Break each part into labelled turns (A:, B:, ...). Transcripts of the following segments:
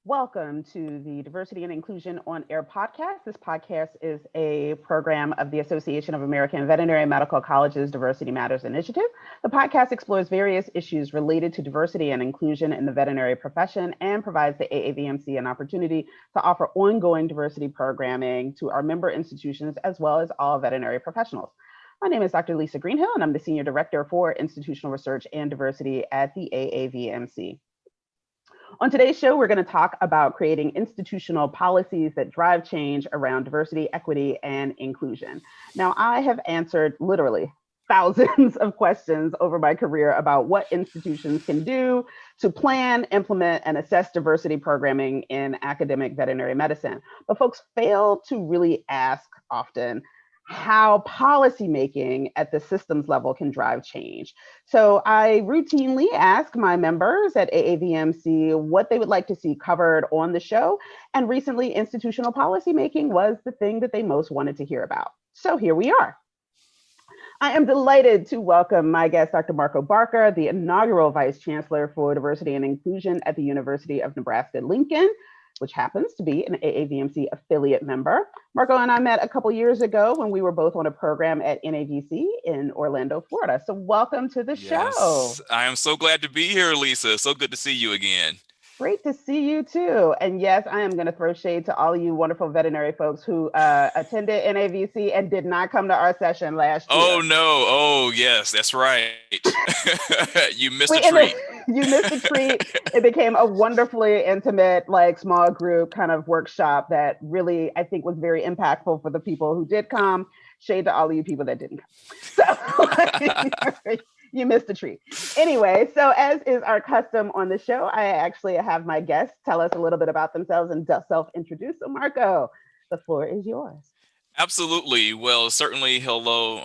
A: Welcome to the Diversity and Inclusion on Air podcast. This podcast is a program of the Association of American Veterinary Medical Colleges Diversity Matters Initiative. The podcast explores various issues related to diversity and inclusion in the veterinary profession and provides the AAVMC an opportunity to offer ongoing diversity programming to our member institutions as well as all veterinary professionals. My name is Dr. Lisa Greenhill, and I'm the Senior Director for Institutional Research and Diversity at the AAVMC. On today's show, we're going to talk about creating institutional policies that drive change around diversity, equity, and inclusion. Now, I have answered literally thousands of questions over my career about what institutions can do to plan, implement, and assess diversity programming in academic veterinary medicine. But folks fail to really ask often how policymaking at the systems level can drive change. So I routinely ask my members at AAVMC what they would like to see covered on the show. And recently, institutional policymaking was the thing that they most wanted to hear about. So here we are. I am delighted to welcome my guest, Dr. Marco Barker, the inaugural Vice Chancellor for Diversity and Inclusion at the University of Nebraska-Lincoln, which happens to be an AAVMC affiliate member. Marco and I met a couple years ago when we were both on a program at NAVC in Orlando, Florida. So welcome to the show.
B: I am so glad to be here, Lisa. So good to see you again.
A: Great to see you too. And yes, I am going to throw shade to all of you wonderful veterinary folks who attended NAVC and did not come to our session last year.
B: Oh, no. Oh, yes, that's right. You missed a treat.
A: You missed a treat. It became a wonderfully intimate, like small group kind of workshop that really, I think, was very impactful for the people who did come. Shade to all of you people that didn't come. So you missed the treat. Anyway, so as is our custom on the show, I actually have my guests tell us a little bit about themselves and self-introduce. So Marco, the floor is yours.
B: Absolutely. Well, certainly hello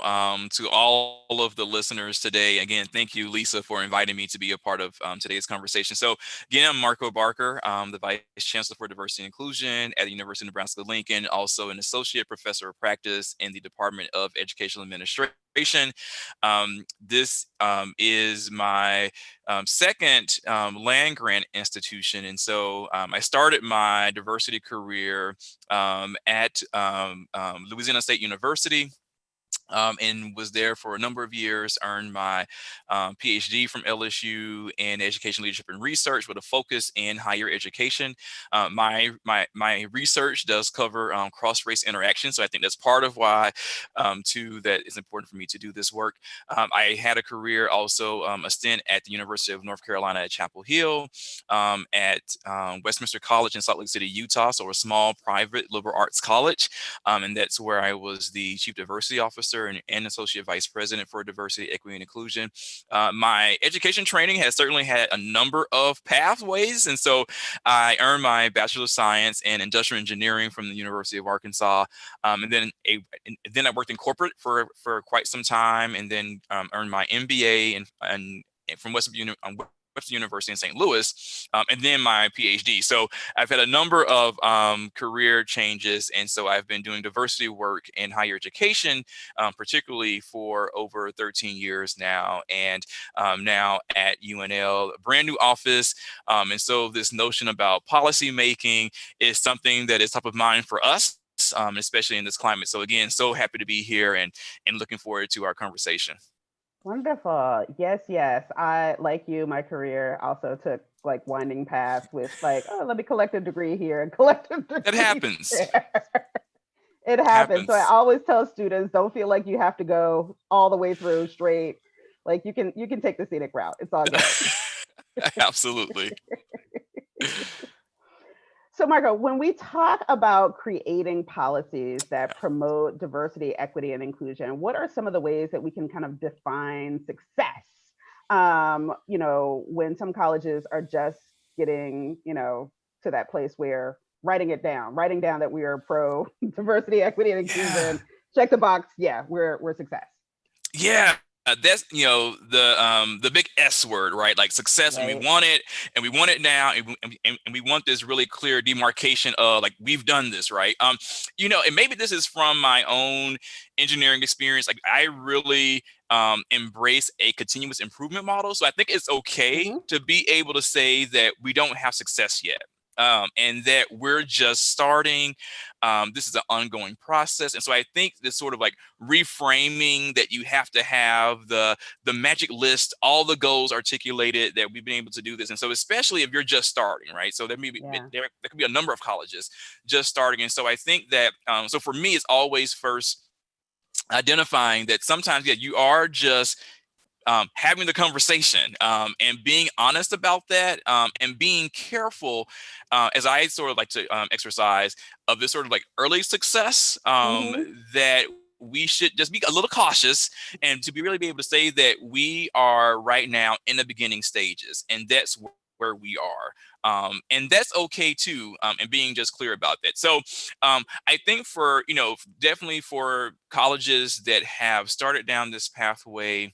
B: to all of the listeners today. Again, thank you, Lisa, for inviting me to be a part of today's conversation. So again, I'm Marco Barker, the Vice Chancellor for Diversity and Inclusion at the University of Nebraska-Lincoln, also an Associate Professor of Practice in the Department of Educational Administration. This is my second land grant institution. And so I started my diversity career at Louisiana State University. And was there for a number of years, earned my PhD from LSU in education, leadership, and research with a focus in higher education. My research does cover cross-race interaction, so I think that's part of why, too, that it's important for me to do this work. I had a career also, a stint at the University of North Carolina at Chapel Hill, at Westminster College in Salt Lake City, Utah, so a small private liberal arts college, and that's where I was the Chief Diversity Officer and Associate Vice President for Diversity, Equity, and Inclusion. My education training has certainly had a number of pathways. And so I earned my Bachelor of Science in Industrial Engineering from the University of Arkansas. And then I worked in corporate for quite some time, and then earned my MBA from Western University in St. Louis, and then my PhD. So I've had a number of career changes, and so I've been doing diversity work in higher education, particularly for over 13 years now, and now at UNL, a brand new office. And so this notion about policy making is something that is top of mind for us, especially in this climate. So again, so happy to be here and looking forward to our conversation.
A: Wonderful. Yes, yes. I, like you, my career also took like winding paths with like, oh, let me collect a degree here and collect a degree.
B: It happens.
A: It happens. So I always tell students, don't feel like you have to go all the way through straight. Like you can take the scenic route. It's all good.
B: Absolutely.
A: So Marco, when we talk about creating policies that promote diversity, equity, and inclusion, what are some of the ways that we can kind of define success? When some colleges are just getting, to that place where writing down that we are pro diversity, equity, and inclusion, check the box. Yeah, we're success.
B: Yeah. That's the big S word, right? Like success, right. And we want it now, and we want this really clear demarcation of like we've done this, right? And maybe this is from my own engineering experience. Like I really embrace a continuous improvement model, so I think it's okay to be able to say that we don't have success yet. and that we're just starting. This is an ongoing process. And so I think this sort of like reframing that you have to have the magic list, all the goals articulated, that we've been able to do this. And so especially if you're just starting, right? So there may be, there could be a number of colleges just starting. And so I think that, so for me, it's always first identifying that sometimes, yeah, you are just having the conversation, and being honest about that, and being careful, as I sort of like to exercise, of this sort of like early success, that we should just be a little cautious, and to be really be able to say that we are right now in the beginning stages, and that's where we are, and that's okay too, and being just clear about that. So I think for, definitely for colleges that have started down this pathway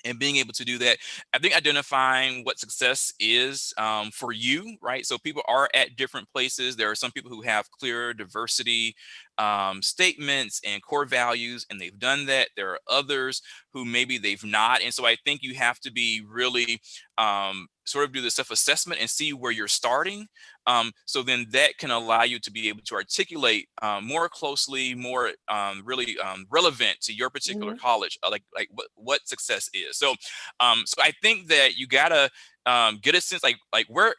B: and being able to do that, I think identifying what success is, for you, right? So people are at different places. There are some people who have clear diversity statements and core values, and they've done that. There are others who maybe they've not. And so I think you have to be really sort of do the self-assessment and see where you're starting. So then that can allow you to be able to articulate more closely, more really relevant to your particular college, like what success is. So so I think that you gotta get a sense, like where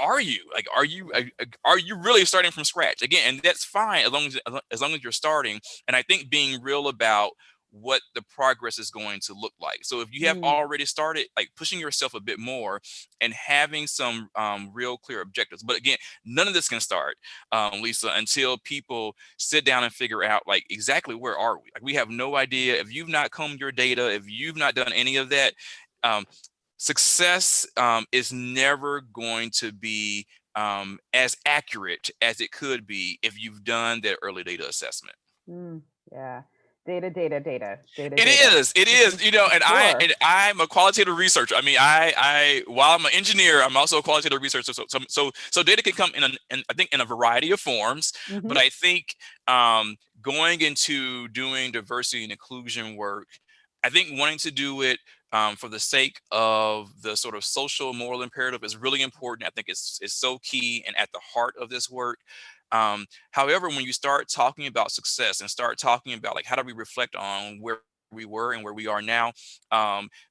B: are you? Like, are you really starting from scratch again? And that's fine as long as you're starting. And I think being real about what the progress is going to look like. So if you have already started, like pushing yourself a bit more and having some real clear objectives. But again, none of this can start, Lisa, until people sit down and figure out like exactly where are we. Like, we have no idea. If you've not combed your data, if you've not done any of that, success is never going to be as accurate as it could be if you've done that early data assessment.
A: Yeah. Data.
B: It is, and I'm a qualitative researcher. I mean, I while I'm an engineer, I'm also a qualitative researcher. So data can come I think in a variety of forms, but I think going into doing diversity and inclusion work, I think wanting to do it for the sake of the sort of social moral imperative is really important. I think it's so key and at the heart of this work. However, when you start talking about success and start talking about like how do we reflect on where we were and where we are now,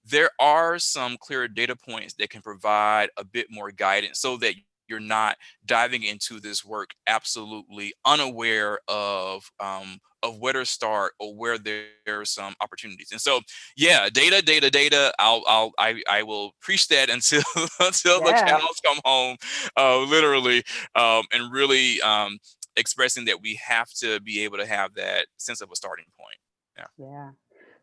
B: there are some clear data points that can provide a bit more guidance so that you're not diving into this work absolutely unaware of where to start or where there are some opportunities. And so, yeah, data. I will preach that until the cows come home, literally, and really expressing that we have to be able to have that sense of a starting point.
A: Yeah.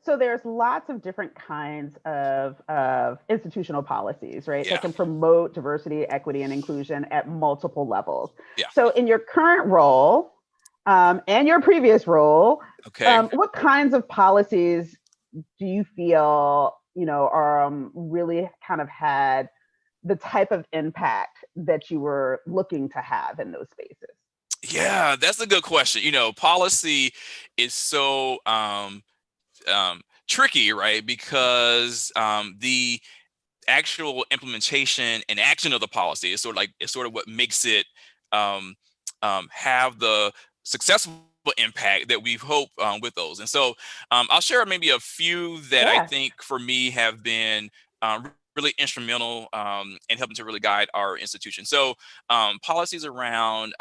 A: So there's lots of different kinds of institutional policies, right? That can promote diversity, equity, and inclusion at multiple levels. So in your current role and your previous role, what kinds of policies do you feel, are really kind of had the type of impact that you were looking to have in those spaces?
B: Yeah, that's a good question. Policy is so tricky, right? Because the actual implementation and action of the policy is sort of what makes it have the successful impact that we hope with those. And so I'll share maybe a few that I think for me have been really instrumental in helping to really guide our institution. So policies around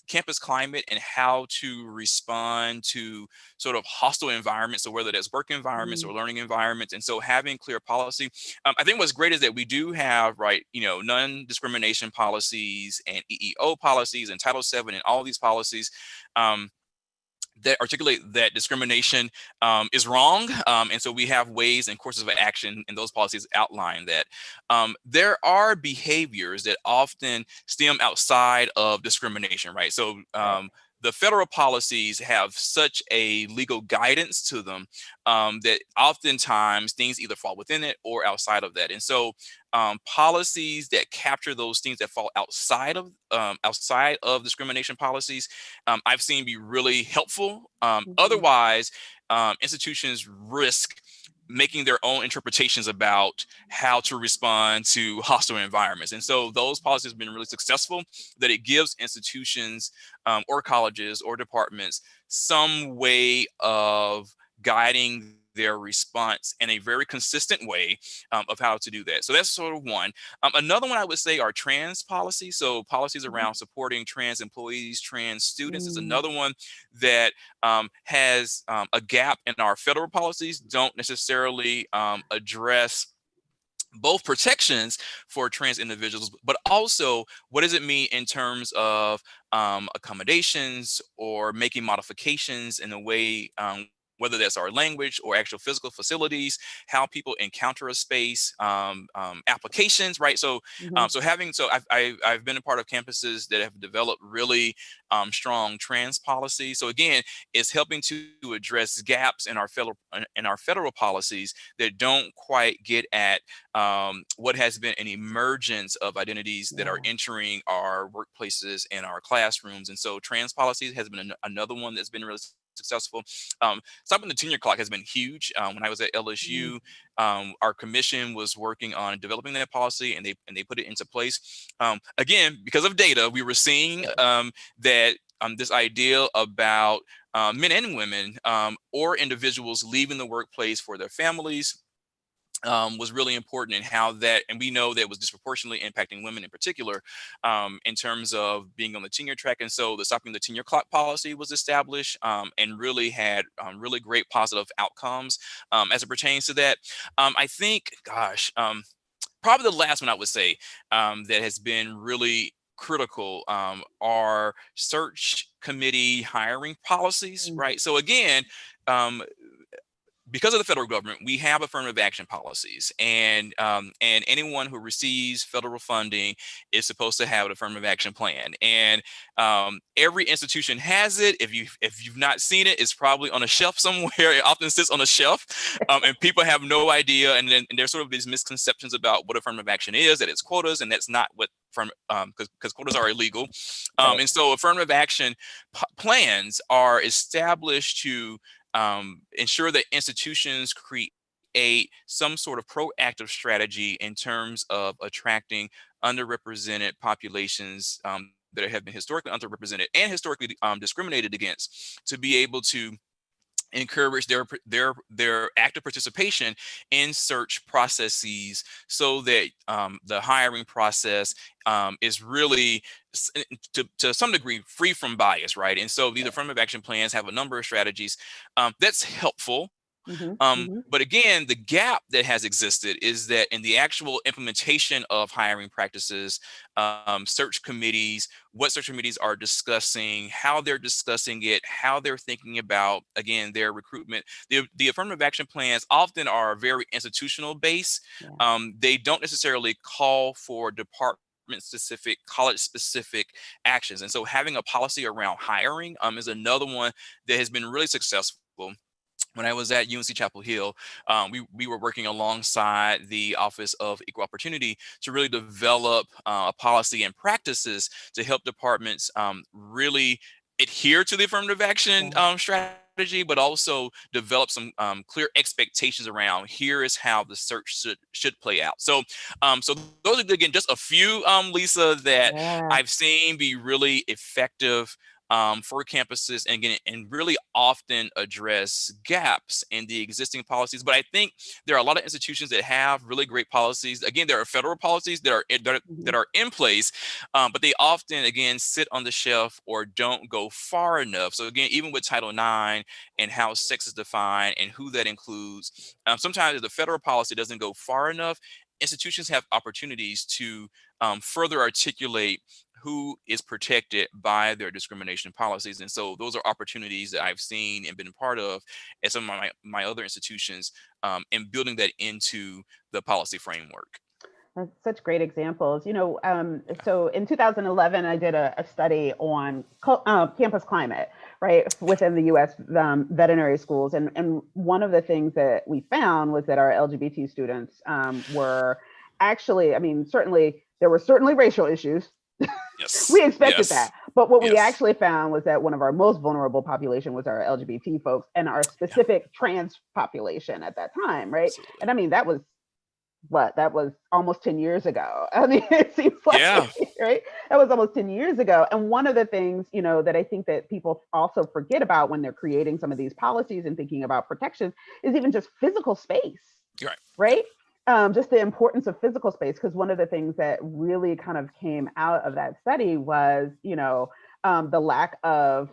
B: campus climate and how to respond to sort of hostile environments. So whether that's work environments or learning environments. And so having clear policy, I think what's great is that we do have, non-discrimination policies and EEO policies and Title VII and all these policies that articulate that discrimination is wrong. And so we have ways and courses of action, and those policies outline that. There are behaviors that often stem outside of discrimination, right? So the federal policies have such a legal guidance to them that oftentimes things either fall within it or outside of that. And so policies that capture those things that fall outside of discrimination policies, I've seen be really helpful. Otherwise, institutions risk making their own interpretations about how to respond to hostile environments. And so those policies have been really successful, that it gives institutions or colleges or departments some way of guiding their response in a very consistent way of how to do that. So that's sort of one. Another one I would say are trans policies. So policies around supporting trans employees, trans students is another one that has a gap in our federal policies, don't necessarily address both protections for trans individuals, but also what does it mean in terms of accommodations or making modifications in a way, whether that's our language or actual physical facilities, how people encounter a space, applications, right? So, I've been a part of campuses that have developed really strong trans policy. So again, it's helping to address gaps in our federal policies that don't quite get at what has been an emergence of identities that are entering our workplaces and our classrooms. And so trans policies has been another one that's been really successful. Stopping the tenure clock has been huge. When I was at LSU, our commission was working on developing that policy, and they put it into place. Again, because of data, we were seeing that this idea about men and women or individuals leaving the workplace for their families was really important in how that, and we know that was disproportionately impacting women in particular in terms of being on the tenure track. And so the stopping the tenure clock policy was established and really had really great positive outcomes as it pertains to that. I think, probably the last one I would say that has been really critical are search committee hiring policies, right? So again, because of the federal government, we have affirmative action policies, and anyone who receives federal funding is supposed to have an affirmative action plan. And every institution has it. If you've not seen it, it's probably on a shelf somewhere. It often sits on a shelf, and people have no idea. And there's sort of these misconceptions about what affirmative action is, that it's quotas, and that's not what because quotas are illegal. And so affirmative action plans are established to ensure that institutions create some sort of proactive strategy in terms of attracting underrepresented populations that have been historically underrepresented and historically discriminated against, to be able to encourage their active participation in search processes, so that the hiring process is really to some degree free from bias, right? And so these affirmative action plans have a number of strategies that's helpful. But again, the gap that has existed is that in the actual implementation of hiring practices, search committees, what search committees are discussing, how they're discussing it, how they're thinking about, again, their recruitment. The affirmative action plans often are very institutional based. They don't necessarily call for department-specific, college-specific actions. And so having a policy around hiring is another one that has been really successful. When I was at UNC Chapel Hill, we were working alongside the Office of Equal Opportunity to really develop a policy and practices to help departments really adhere to the affirmative action strategy, but also develop some clear expectations around here is how the search should play out. So, so those are, again, just a few, Lisa, that I've seen be really effective for campuses, and again, and really often address gaps in the existing policies. But I think there are a lot of institutions that have really great policies. Again, there are federal policies that are in place, but they often, again, sit on the shelf or don't go far enough. So again, even with Title IX and how sex is defined and who that includes, sometimes if the federal policy doesn't go far enough, institutions have opportunities to further articulate who is protected by their discrimination policies. And so those are opportunities that I've seen and been a part of at some of my other institutions in building that into the policy framework.
A: That's such great examples. So in 2011, I did a study on campus climate, right, within the U.S. Veterinary schools. And one of the things that we found was that our LGBT students were actually, certainly, there were certainly racial issues.
B: Yes.
A: We expected that. But what we
B: Yes.
A: actually found was that one of our most vulnerable population was our LGBT folks and our
B: Yeah.
A: specific trans population at that time, right?
B: Absolutely.
A: And I mean, that was that was almost 10 years ago. I mean, it seems
B: Yeah.
A: like, right? That was almost 10 years ago. And one of the things, that I think that people also forget about when they're creating some of these policies and thinking about protections is even just physical space,
B: You're right.
A: right? Just the importance of physical space, because one of the things that really kind of came out of that study was, the lack of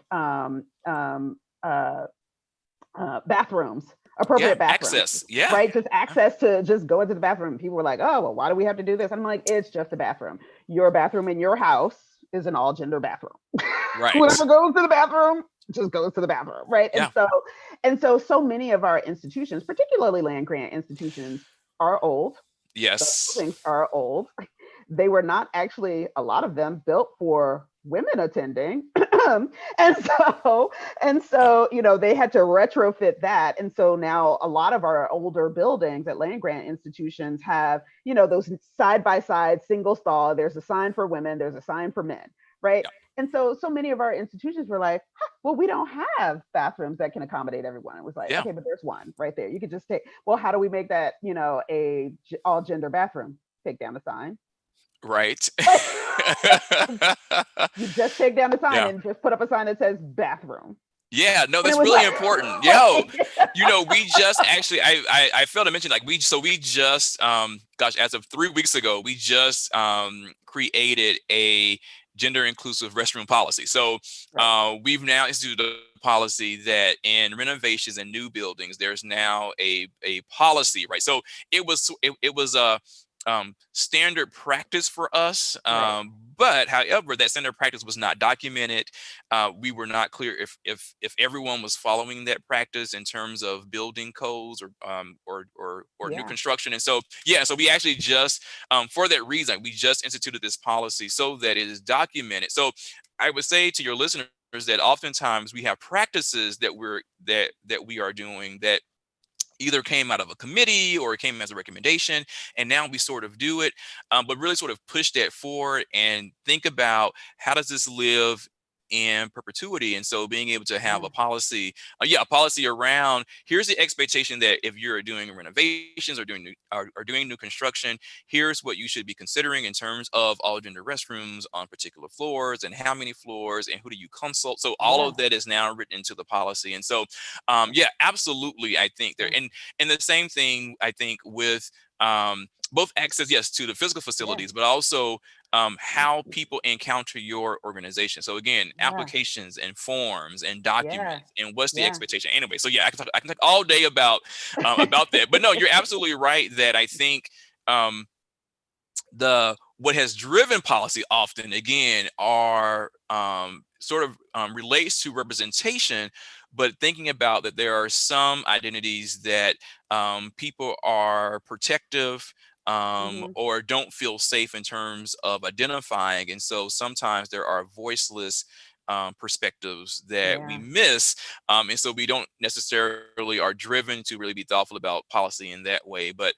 A: bathrooms,
B: Yeah.
A: appropriate bathrooms,
B: Access. Yeah.
A: right? Just
B: Yeah.
A: access to just go into the bathroom. People were like, oh, well, why do we have to do this? I'm like, it's just a bathroom. Your bathroom in your house is an all gender bathroom.
B: Right.
A: Whoever goes to the bathroom just goes to the bathroom, right?
B: Yeah.
A: And so many of our institutions, particularly land grant institutions, are old. The
B: Yes.
A: buildings are old. They were not actually, a lot of them, built for women attending. and so they had to retrofit that. And so now a lot of our older buildings at land grant institutions have, those side by side single stall. There's a sign for women, there's a sign for men, right?
B: Yeah.
A: And so many of our institutions were like, huh, well, we don't have bathrooms that can accommodate everyone. It was like,
B: Yeah.
A: okay, but there's one right there. You could just take, well, how do we make that, a all gender bathroom? Take down the sign.
B: Right.
A: You just take down the sign
B: Yeah.
A: and just put up a sign that says bathroom.
B: Yeah, no,
A: And it
B: that's
A: was
B: really
A: like,
B: important. Yo,
A: right.
B: we just actually, I failed to mention, like, we just, gosh, as of 3 weeks ago, we just created a gender inclusive restroom policy. So
A: Right.
B: we've now instituted a policy that in renovations and new buildings, there's now a policy, right? So it was a standard practice for us.
A: Right.
B: But however, that standard practice was not documented. We were not clear if everyone was following that practice in terms of building codes or new
A: Yeah.
B: construction. And so yeah, so we actually just for that reason we just instituted this policy so that it is documented. So I would say to your listeners that oftentimes we have practices that we are doing that either came out of a committee or it came as a recommendation, and now we sort of do it, but really sort of push that forward and think about how does this live in perpetuity. And so being able to have
A: Yeah.
B: a policy, a policy around here's the expectation that if you're doing renovations or doing new construction, here's what you should be considering in terms of all gender restrooms on particular floors and how many floors and who do you consult. So all
A: Yeah.
B: of that is now written into the policy. And so yeah, absolutely. I think there,
A: Yeah.
B: and the same thing I think with both access, yes, to the physical
A: Yeah.
B: facilities, but also how people encounter your organization. So again,
A: Yeah.
B: applications and forms and
A: Yeah.
B: documents and what's the
A: Yeah.
B: expectation. Anyway, so yeah, I can talk all day about that. But no, you're absolutely right that I think um, the what has driven policy often again are sort of relates to representation, but thinking about that there are some identities that people are protective
A: Mhm.
B: or don't feel safe in terms of identifying, and so sometimes there are voiceless perspectives that we
A: Yeah.
B: miss, and so we don't necessarily are driven to really be thoughtful about policy in that way. But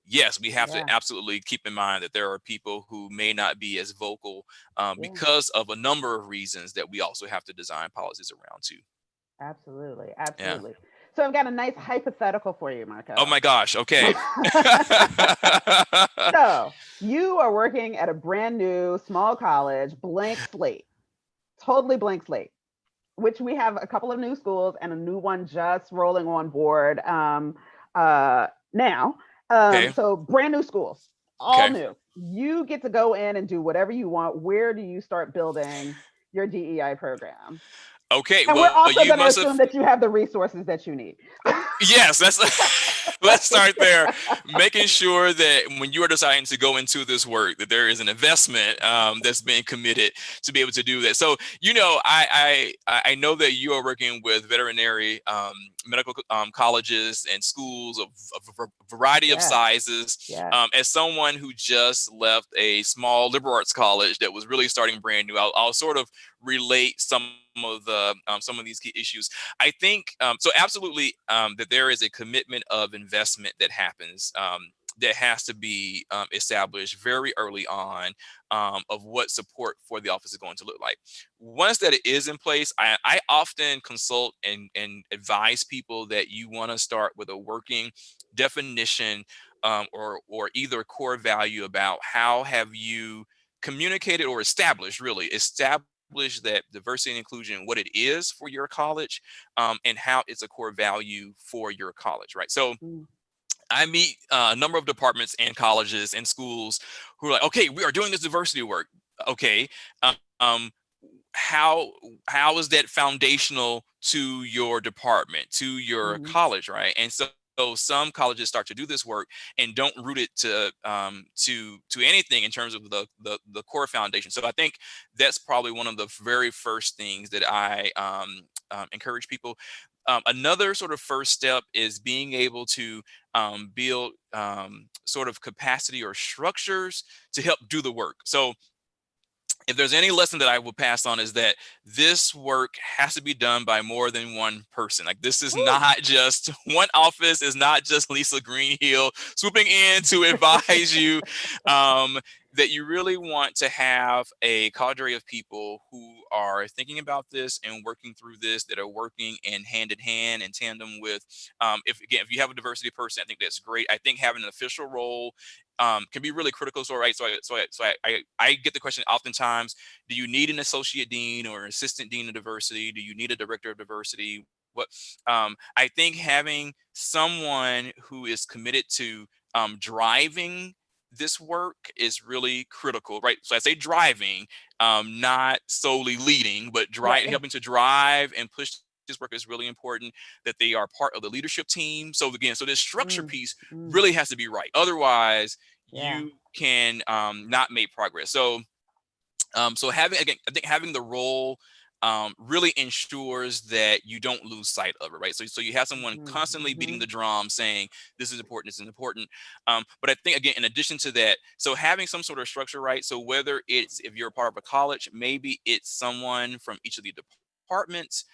B: yes, we have to
A: Yeah.
B: absolutely keep in mind that there are people who may not be as vocal
A: Yeah.
B: because of a number of reasons that we also have to design policies around too.
A: Absolutely.
B: Yeah.
A: Absolutely. So I've got a nice hypothetical for you,
B: Oh
A: Marco.
B: my gosh. Okay.
A: So you are working at a brand new small college, blank slate, totally blank slate, which we have a couple of new schools and a new one just rolling on board now.
B: Okay.
A: So brand new schools, all
B: Okay.
A: new. You get to go in and do whatever you want. Where do you start building your DEI program?
B: Okay.
A: And we're
B: Well,
A: also
B: you
A: going to
B: must have.
A: assume that you have the resources that you need.
B: Yes, that's let's start there. Making sure that when you are deciding to go into this work, that there is an investment that's being committed to be able to do that. So, I know that you are working with veterinary medical colleges and schools of a variety of
A: Yeah,
B: sizes.
A: yeah,
B: As someone who just left a small liberal arts college that was really starting brand new, I'll sort of relate some of these key issues. I think so. Absolutely, that there is a commitment of investment that happens that has to be established very early on, of what support for the office is going to look like. Once that it is in place, I often consult and advise people that you want to start with a working definition, or either core value about how have you communicated or established, really established that diversity and inclusion, what it is for your college, and how it's a core value for your college, right? So
A: Mm.
B: I meet a number of departments and colleges and schools who are like, okay, we are doing this diversity work. Okay, um, how how is that foundational to your department, to your
A: Mm.
B: college, right? And so some colleges start to do this work and don't root it to anything in terms of the core foundation. So I think that's probably one of the very first things that I encourage people. Another sort of first step is being able to build sort of capacity or structures to help do the work. So if there's any lesson that I will pass on, is that this work has to be done by more than one person. Like, this is
A: Woo.
B: not just one office, is not just Lisa Greenhill swooping in to advise you. Um, that you really want to have a cadre of people who are thinking about this and working through this, that are working in hand in tandem with, if you have a diversity person, I think that's great. I think having an official role can be really critical. So, right, I get the question oftentimes: do you need an associate dean or an assistant dean of diversity? Do you need a director of diversity? What I think having someone who is committed to driving this work is really critical, right? So I say driving, not solely leading, but
A: Right.
B: helping to drive and push this work is really important. That they are part of the leadership team. So again, so this structure
A: Mm.
B: piece
A: Mm.
B: really has to be right. Otherwise,
A: Yeah.
B: you can not make progress. So so having, again, I think having the role really ensures that you don't lose sight of it, right? So you have someone
A: Mhm.
B: constantly beating
A: Mhm.
B: the drum, saying this is important, this is important. But I think, again, in addition to that, so having some sort of structure, right? So whether it's, if you're a part of a college, maybe it's someone from each of the departments.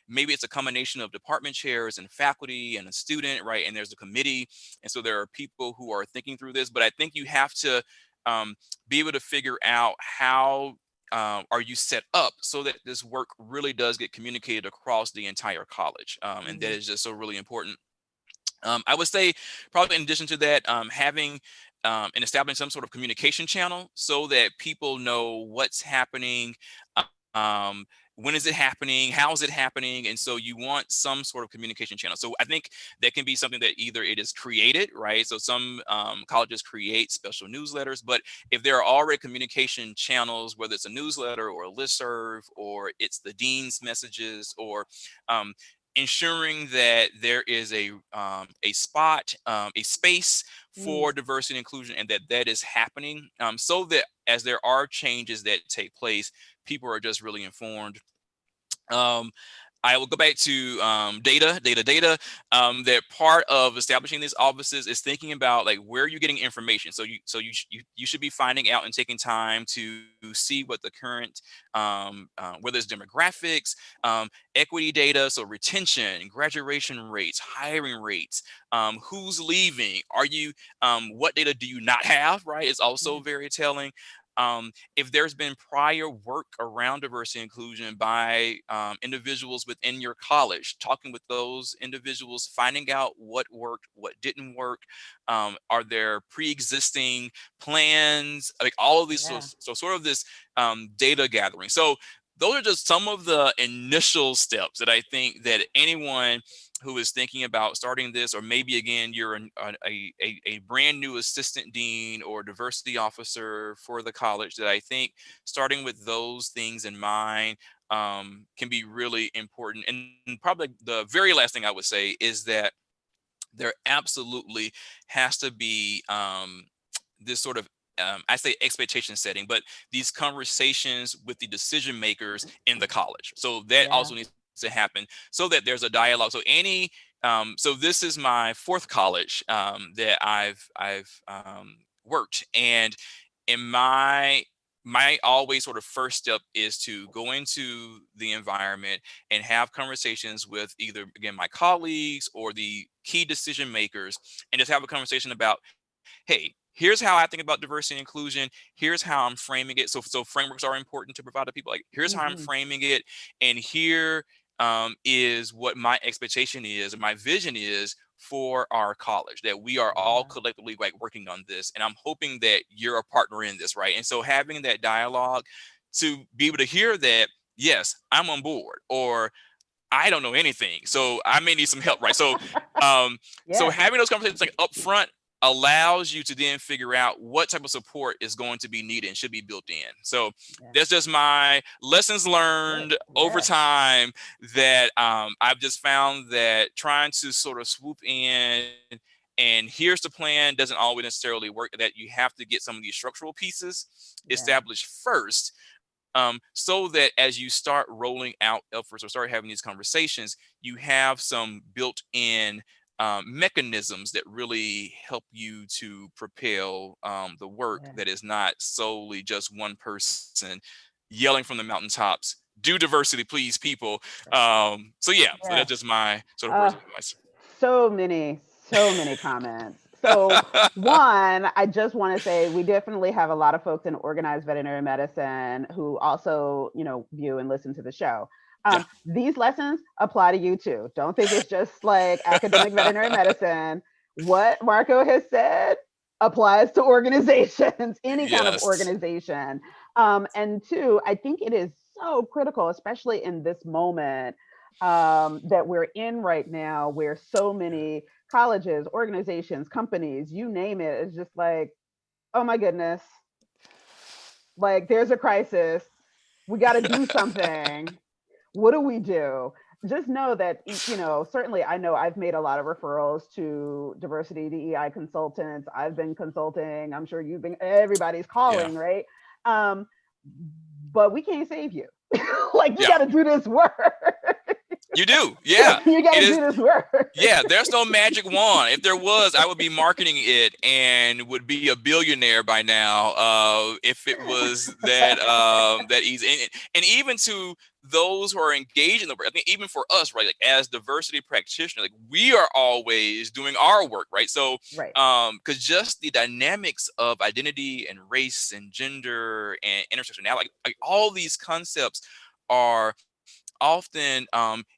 B: Maybe it's a combination of department chairs and faculty and a student, right? And there's a committee, and so there are people who are thinking through this. But I think you have to um, be able to figure out how are you set up so that this work really does get communicated across the entire college, and that
A: Mhm.
B: is just so really important. I would say, probably in addition to that, having and establishing some sort of communication channel so that people know what's happening, um, when is it happening, how is it happening, and so you want some sort of communication channel. So I think that can be something that either it is created, right? So some colleges create special newsletters, but if there are already communication channels, whether it's a newsletter or a listserv, or it's the dean's messages, or um, ensuring that there is a spot, a space
A: Mm.
B: for diversity and inclusion, and that is happening, so that as there are changes that take place, people are just really informed. um, I will go back to data. That part of establishing these offices is thinking about, like, where are you getting information. So you should be finding out and taking time to see what the current, whether it's demographics, equity data, so retention, graduation rates, hiring rates, who's leaving. What data do you not have? Right, it's also
A: Yeah.
B: very telling. If there's been prior work around diversity and inclusion by individuals within your college, talking with those individuals, finding out what worked, what didn't work. Are there pre-existing plans? Like, all of these,
A: Yeah.
B: so sort of this data gathering. So those are just some of the initial steps that I think that anyone who is thinking about starting this, or maybe, again, you're a brand new assistant dean or diversity officer for the college, that I think starting with those things in mind can be really important. And probably the very last thing I would say is that there absolutely has to be this sort of, I say expectation setting, but these conversations with the decision makers in the college. So that
A: Yeah.
B: also needs to happen, so that there's a dialogue. So this is my fourth college that I've worked, and in my always sort of first step is to go into the environment and have conversations with either, again, my colleagues or the key decision makers, and just have a conversation about, hey, here's how I think about diversity and inclusion. Here's how I'm framing it. So frameworks are important to provide to people. Like, here's how I'm
A: Mm-hmm.
B: framing it, and here is what my expectation is, and my vision is for our college, that we are all
A: Yeah.
B: collectively like working on this, and I'm hoping that you're a partner in this, right? And so having that dialogue to be able to hear that, yes, I'm on board, or I don't know anything, so I may need some help, right? So
A: Yeah.
B: having those conversations like up front allows you to then figure out what type of support is going to be needed and should be built in. So
A: Yeah.
B: that's just my lessons
A: Good.
B: learned over
A: Yeah.
B: time, that I've just found that trying to sort of swoop in and here's the plan doesn't always necessarily work, that you have to get some of these structural pieces
A: Yeah.
B: established first, so that as you start rolling out efforts or start having these conversations, you have some built-in mechanisms that really help you to propel the work,
A: Yeah.
B: that is not solely just one person yelling from the mountaintops, do diversity, please, people.
A: Right.
B: So yeah, so
A: Yeah.
B: that's just my sort of
A: Uh,
B: words of advice.
A: so many comments. So one, I just want to say we definitely have a lot of folks in organized veterinary medicine who also, view and listen to the show.
B: Yeah.
A: These lessons apply to you too. Don't think it's just like academic veterinary medicine. What Marco has said applies to organizations, any kind of
B: Yes.
A: organization. And two, I think it is so critical, especially in this moment that we're in right now, where so many colleges, organizations, companies, you name it, is just like, oh my goodness, like there's a crisis. We got to do something. What do we do? Just know that, certainly I know I've made a lot of referrals to diversity DEI consultants. I've been consulting. I'm sure you've been, everybody's
B: Yeah.
A: calling, right? Um, but we can't save you. Like, you
B: Yeah.
A: got to do this work.
B: You do. Yeah.
A: You got
B: It
A: to
B: is.
A: do this work.
B: Yeah, there's no magic wand. If there was, I would be marketing it and would be a billionaire by now. If it was that easy, and even to those who are engaged in the work, I think even for us, right, like as diversity practitioners, like we are always doing our work, right? So,
A: Right.
B: because just the dynamics of identity and race and gender and intersectionality, like all these concepts are often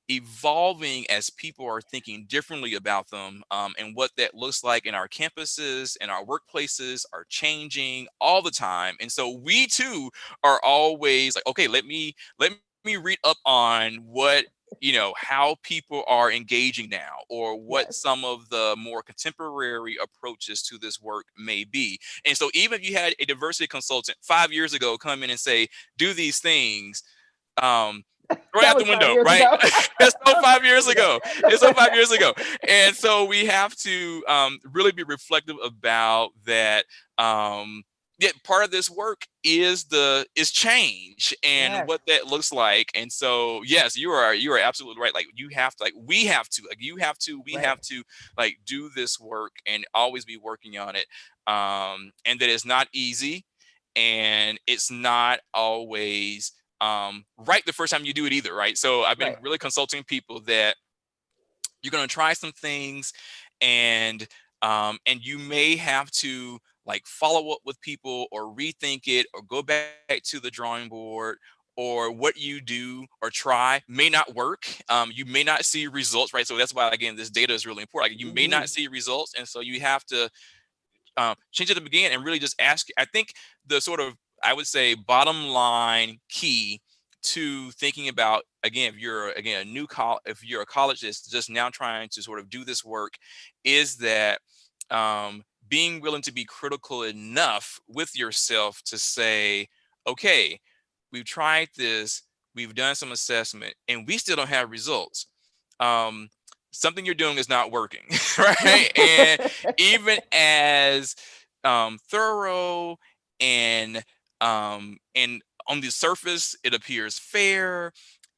B: evolving as people are thinking differently about them, and what that looks like in our campuses and our workplaces are changing all the time. And so we too are always like, okay, let me read up on what, how people are engaging now, or what
A: Yes.
B: some of the more contemporary approaches to this work may be. And so even if you had a diversity consultant 5 years ago come in and say, do these things, um, throw it
A: That
B: out the
A: was five
B: window,
A: years
B: right?
A: ago.
B: It's so
A: That was
B: 5 years
A: 5 years ago.
B: ago. It's so 5 years ago. And so we have to really be reflective about that. Yeah, part of this work is change and
A: Yes.
B: what that looks like. And so yes, you are absolutely right. Like you have to, like we have to, like you have to, we
A: Right.
B: have to like do this work and always be working on it. And that it's not easy, and it's not always right the first time you do it either, right? So I've been
A: Right.
B: really consulting people that you're going to try some things, and you may have to like follow up with people or rethink it or go back to the drawing board, or what you do or try may not work. You may not see results, right? So that's why, again, this data is really important. Like you may
A: Mm-hmm.
B: not see results, and so you have to change it to begin and really just ask. I think the sort of, I would say, bottom line key to thinking about, again, if you're again if you're a college that's just now trying to sort of do this work, is that being willing to be critical enough with yourself to say, okay, we've tried this, we've done some assessment, and we still don't have results. Um, Something you're doing is not working, right? And even as thorough and on the surface it appears fair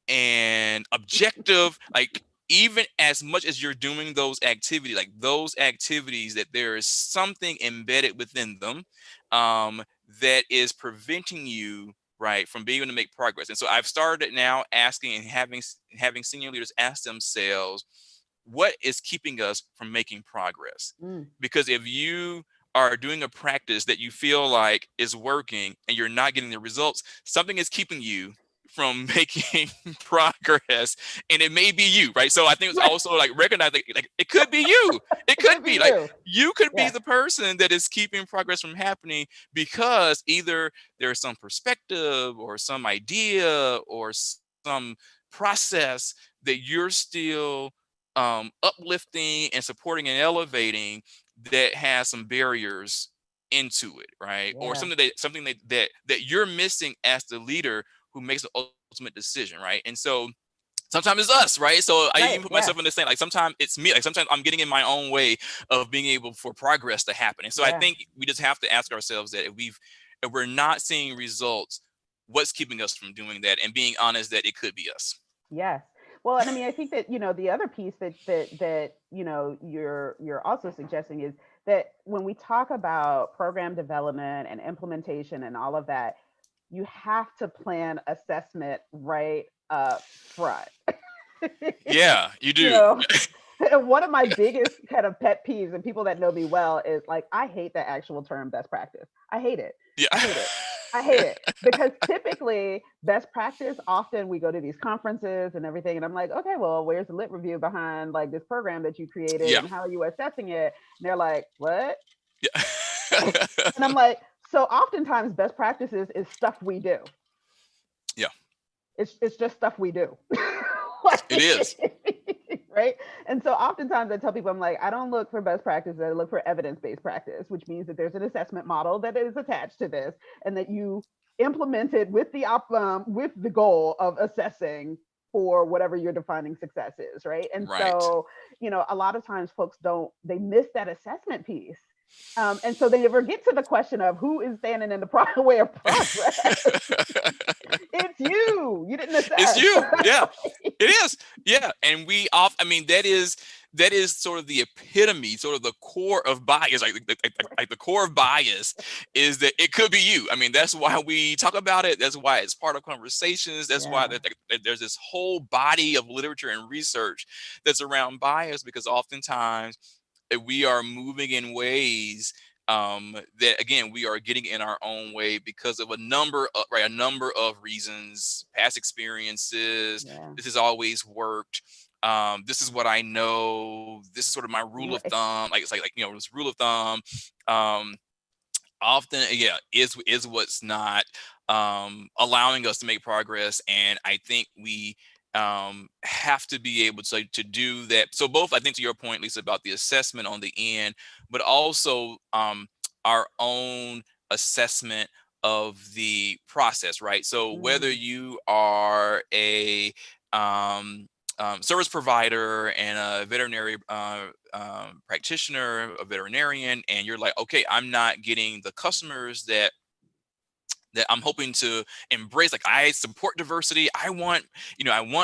B: and objective, like even as much as you're doing those activities, like those activities, that there is something embedded within them that is preventing you, right, from being able to make progress. And so I've started now asking and having senior leaders ask themselves, what is keeping us from making progress?
A: Mm.
B: Because if you are doing a practice that you feel like is working and you're not getting the results, something is keeping you from making progress, and it may be you, right? So I think it's also like recognizing like it could be you. It could be like you could be the person that is keeping progress from happening because either there's some perspective or some idea or some process that you're still uplifting and supporting and elevating that has some barriers into it, right? Or something that you're missing as the leader who makes the ultimate decision, right? And so sometimes it's us, right? So I even put myself in the same, like sometimes it's me, like sometimes I'm getting in my own way of being able for progress to happen. And so I think we just have to ask ourselves that if we're not seeing results, what's keeping us from doing that, and being honest that it could be us.
A: Yes. Well, and I mean, I think that, the other piece that you're also suggesting is that when we talk about program development and implementation and all of that, you have to plan assessment right up front.
B: Yeah, you do.
A: One of my biggest kind of pet peeves, and people that know me well, is like, I hate the actual term best practice. I hate it.
B: Yeah.
A: I hate it. I hate it because typically best practice, often we go to these conferences and everything, and I'm like, okay, well, where's the lit review behind like this program that you created and how are you assessing it? And they're like, what?
B: Yeah.
A: And I'm like, so oftentimes best practices is stuff we do.
B: Yeah.
A: It's just stuff we do.
B: It is.
A: Right. And so oftentimes I tell people, I'm like, I don't look for best practice, I look for evidence-based practice, which means that there's an assessment model that is attached to this and that you implement it with the goal of assessing for whatever your defining success is. Right. And so, a lot of times folks they miss that assessment piece. And so they never get to the question of who is standing in the way of progress. It's you. You didn't assess.
B: It's you. Yeah, it is. Yeah. And that is sort of the epitome, sort of the core of bias, like the core of bias is that it could be you. I mean, that's why we talk about it. That's why it's part of conversations. That's why there's this whole body of literature and research that's around bias, because oftentimes we are moving in ways that, again, we are getting in our own way because of a number of reasons, past experiences. This has always worked. This is what I know. This is sort of my rule of thumb. Like, it's like this rule of thumb. Often, is what's not allowing us to make progress. And I think we have to be able to do that. So both, I think, to your point, Lisa, about the assessment on the end, but also our own assessment of the process, right? So whether you are a service provider and a veterinary practitioner, a veterinarian, and you're like, okay, I'm not getting the customers that I'm hoping to embrace. Like, I support diversity. I want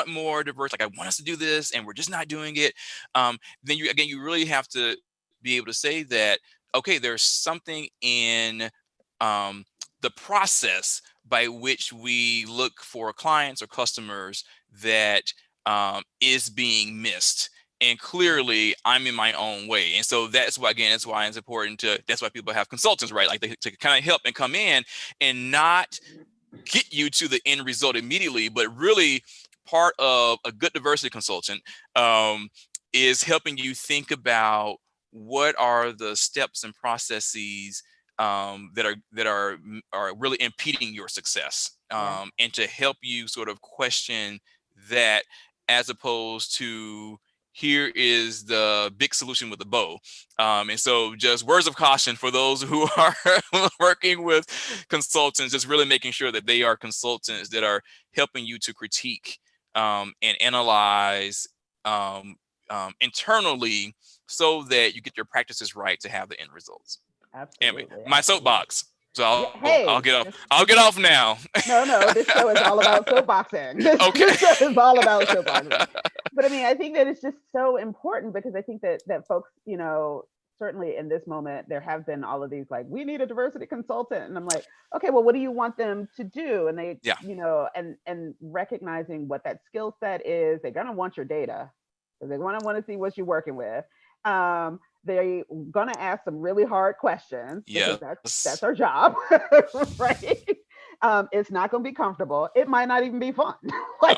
B: more diverse. Like, I want us to do this, and we're just not doing it. Then you really have to be able to say that, okay, there's something in the process by which we look for clients or customers that is being missed. And clearly I'm in my own way. And so that's why it's important that's why people have consultants, right? Like, to kind of help and come in and not get you to the end result immediately, but really part of a good diversity consultant is helping you think about what are the steps and processes that are really impeding your success, and to help you sort of question that, as opposed to, here is the big solution with a bow. And so, just words of caution for those who are working with consultants, just really making sure that they are consultants that are helping you to critique and analyze internally, so that you get your practices right to have the end results.
A: Absolutely.
B: Anyway, my soapbox. So I'll get off. I'll get off now.
A: No, this show is all about soapboxing. This show is all about soapboxing. But I mean, I think that it's just so important, because I think that folks, certainly in this moment, there have been all of these, like, we need a diversity consultant. And I'm like, okay, well, what do you want them to do? And they, and recognizing what that skill set is, they're going to want your data. So they're going to want to see what you're working with. They're gonna ask some really hard questions because that's
B: Yes.
A: our job, right? It's not gonna be comfortable. It might not even be fun.
B: No.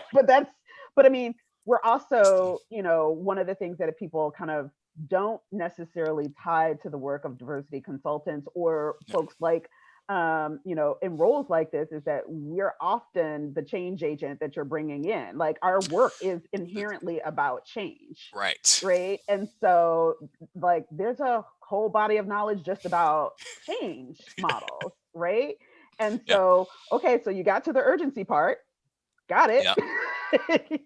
A: But I mean, we're also, one of the things that people kind of don't necessarily tie to the work of diversity consultants or
B: No.
A: folks like in roles like this is that we're often the change agent that you're bringing in. Like our work is inherently about change,
B: Right.
A: right? And so, like, there's a whole body of knowledge just about change models, right? And
B: Yeah.
A: so, okay, so you got to the urgency part, got it.
B: Yeah.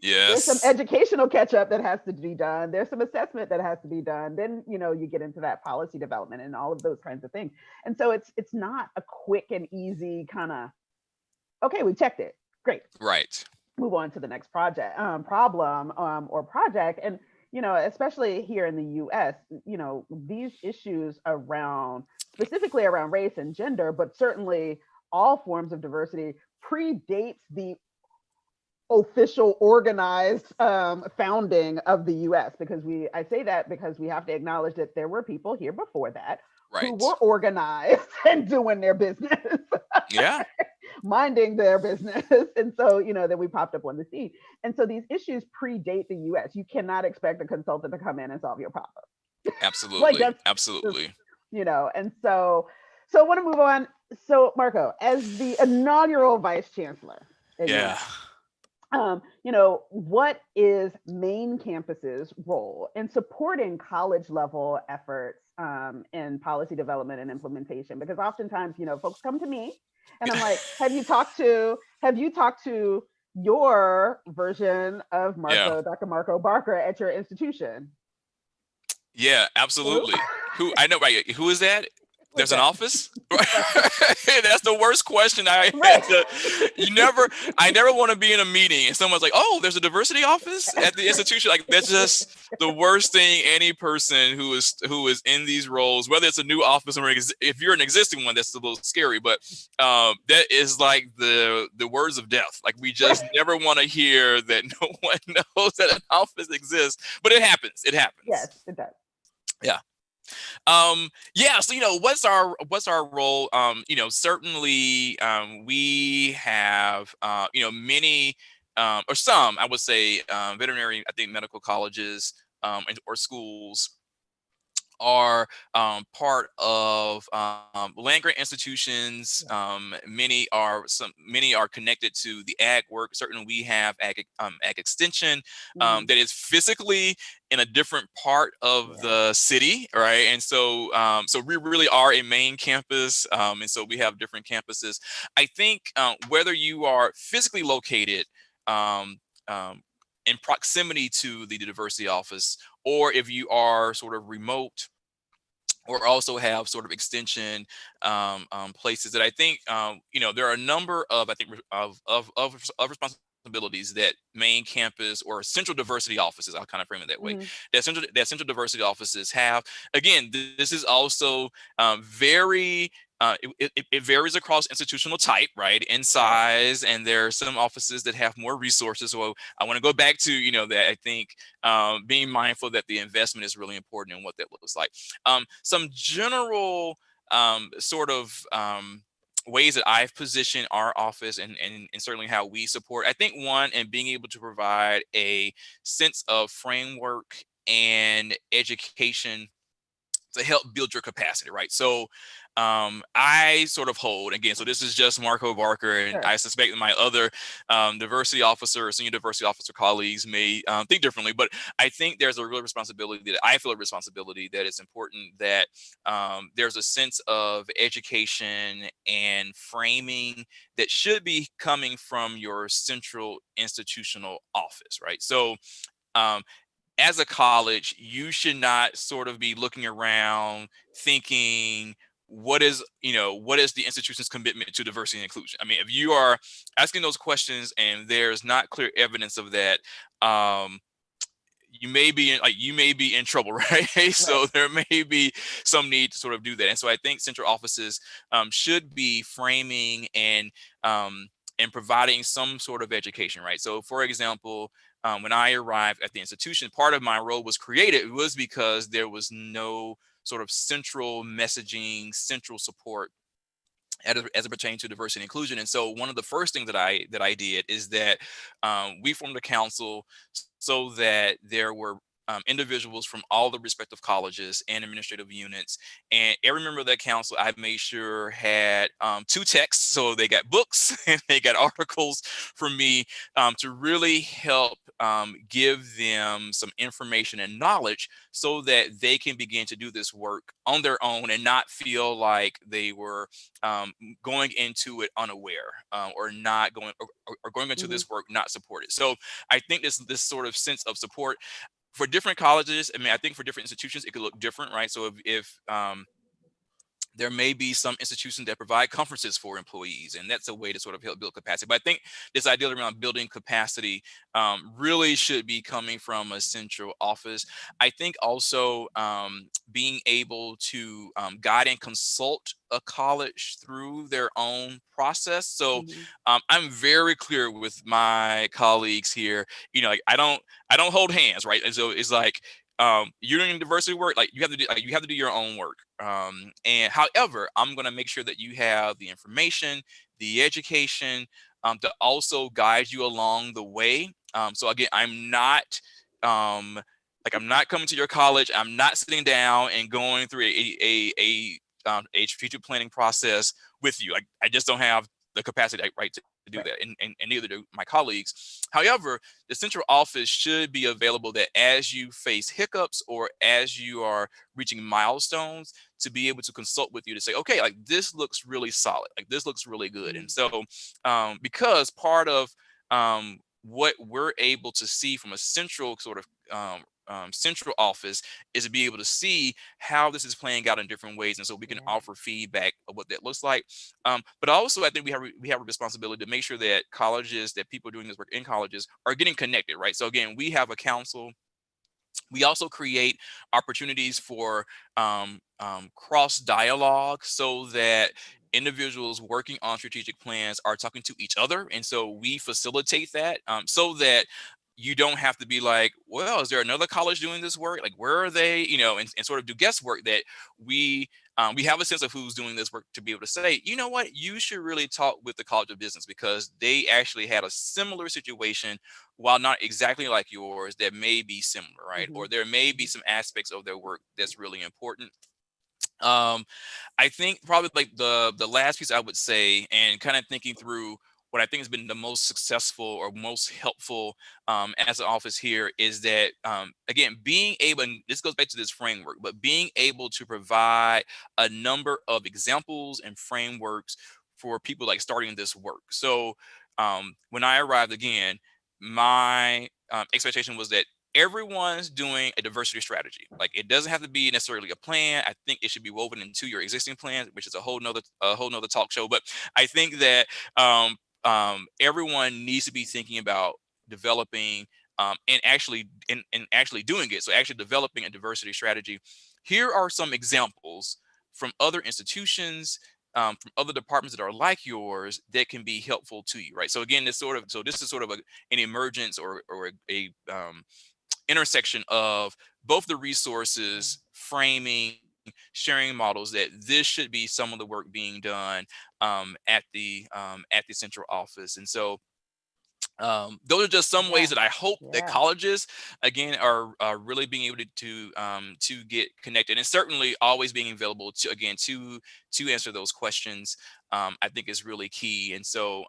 A: There's some
B: Yes.
A: educational catch up that has to be done. There's some assessment that has to be done. Then, you get into that policy development and all of those kinds of things. And so it's not a quick and easy kind of, okay, we checked it. Great.
B: Right.
A: Move on to the next problem or project. And, especially here in the US, these issues specifically around race and gender, but certainly all forms of diversity predates the official organized founding of the US, because I say that because we have to acknowledge that there were people here before that who
B: Right.
A: were organized and doing their business,
B: Yeah.
A: minding their business. And so, then we popped up on the scene. And so these issues predate the US. You cannot expect a consultant to come in and solve your problem. Like
B: Absolutely.
A: that's just,
B: Absolutely.
A: and so I want to move on. So Marco, as the inaugural vice chancellor at
B: Yeah.
A: what is main campus's role in supporting college level efforts in policy development and implementation? Because oftentimes, folks come to me and I'm like, have you talked to your version of
B: Yeah.
A: Dr. Marco Barker at your institution?
B: Yeah,
A: Who?
B: absolutely. Who I know, right? Who is that?
A: What's
B: There's an
A: that?
B: office. That's the worst question I had
A: Right.
B: to. I never want to be in a meeting and someone's like, "Oh, there's a diversity office at the institution." Like that's just the worst thing any person who is in these roles, whether it's a new office or if you're an existing one, that's a little scary. But that is like the words of death. Like we just never want to hear that no one knows that an office exists, but it happens. It
A: Yes,
B: happens.
A: it does.
B: Yeah. Yeah, so what's our role? Certainly we have many or some, I would say, veterinary, I think medical colleges or schools are part of land grant institutions. Many are connected to the ag work. Certainly, we have ag extension that is physically in a different part of the city, right? And so we really are a main campus, and so we have different campuses. I think whether you are physically located in proximity to the diversity office, or if you are sort of remote, or also have sort of extension places that I think there are a number of of responsibilities that main campus or central diversity offices, I'll kind of frame it that way, that central diversity offices have. Again, this is also very it varies across institutional type, right, in size, and there are some offices that have more resources. So I want to go back to that I think being mindful that the investment is really important and what that looks like. Some general sort of ways that I've positioned our office and certainly how we support. I think one, and being able to provide a sense of framework and education to help build your capacity, right? So I sort of hold, again, so this is just Marco Barker, and I suspect that my other diversity officer or senior diversity officer colleagues may think differently, but I think there's a real responsibility that I feel a responsibility that it's important that there's a sense of education and framing that should be coming from your central institutional office, right? So as a college, you should not sort of be looking around thinking, what is the institution's commitment to diversity and inclusion? I mean, if you are asking those questions and there's not clear evidence of that, you may be in trouble, right? So there may be some need to sort of do that. And so I think central offices should be framing and and providing some sort of education, right? So for example, when I arrived at the institution, part of my role was created was because there was no sort of central messaging, central support as it pertains to diversity and inclusion. And so one of the first things that I did is that we formed a council so that there were individuals from all the respective colleges and administrative units. And every member of that council, I made sure had 2 texts. So they got books and they got articles from me to really help give them some information and knowledge so that they can begin to do this work on their own and not feel like they were going into it unaware or not going or going into this work not supported. So I think this sort of sense of support for different colleges. I mean, I think for different institutions it could look different, right? So if there may be some institutions that provide conferences for employees, and that's a way to sort of help build capacity. But I think this idea around building capacity really should be coming from a central office. I think also being able to guide and consult a college through their own process. So I'm very clear with my colleagues here. You know, like I don't hold hands, right? And so it's like you're doing diversity work, like you have to do your own work. And however, I'm going to make sure that you have the information, the education, to also guide you along the way. So again, I'm not I'm not coming to your college. I'm not sitting down and going through a strategic planning process with you. I just don't have the capacity, right, to do that, and neither do my colleagues. However, the central office should be available that as you face hiccups or as you are reaching milestones, to be able to consult with you to say, okay, like this looks really solid, like this looks really good. And so because part of what we're able to see from a central sort of central office is to be able to see how this is playing out in different ways, and so we can offer feedback of what that looks like. But also, I think we have a responsibility to make sure that colleges, that people doing this work in colleges, are getting connected, right? So again, we have a council. We also create opportunities for cross dialogue so that individuals working on strategic plans are talking to each other. And so we facilitate that so that you don't have to be like, well, is there another college doing this work? Like, where are they? You know, and sort of do guesswork. That we have a sense of who's doing this work to be able to say, you know what, you should really talk with the College of Business because they actually had a similar situation, while not exactly like yours, that may be similar, right? Or there may be some aspects of their work that's really important. I think probably like the last piece I would say, and kind of thinking through what I think has been the most successful or most helpful as an office here, is that again, being able, and this goes back to this framework, but being able to provide a number of examples and frameworks for people like starting this work. So when I arrived, again, my expectation was that everyone's doing a diversity strategy. Like, it doesn't have to be necessarily a plan. I think it should be woven into your existing plan, which is a whole nother talk show. But I think that everyone needs to be thinking about developing and actually doing it. So actually developing a diversity strategy. Here are some examples from other institutions, from other departments that are like yours, that can be helpful to you, right? So again, this is sort of an emergence or a intersection of both the resources, framing, sharing models, that this should be some of the work being done at the central office. And so those are just some ways that I hope that colleges, again, are really being able to get connected, and certainly always being available to answer those questions. I think is really key. And so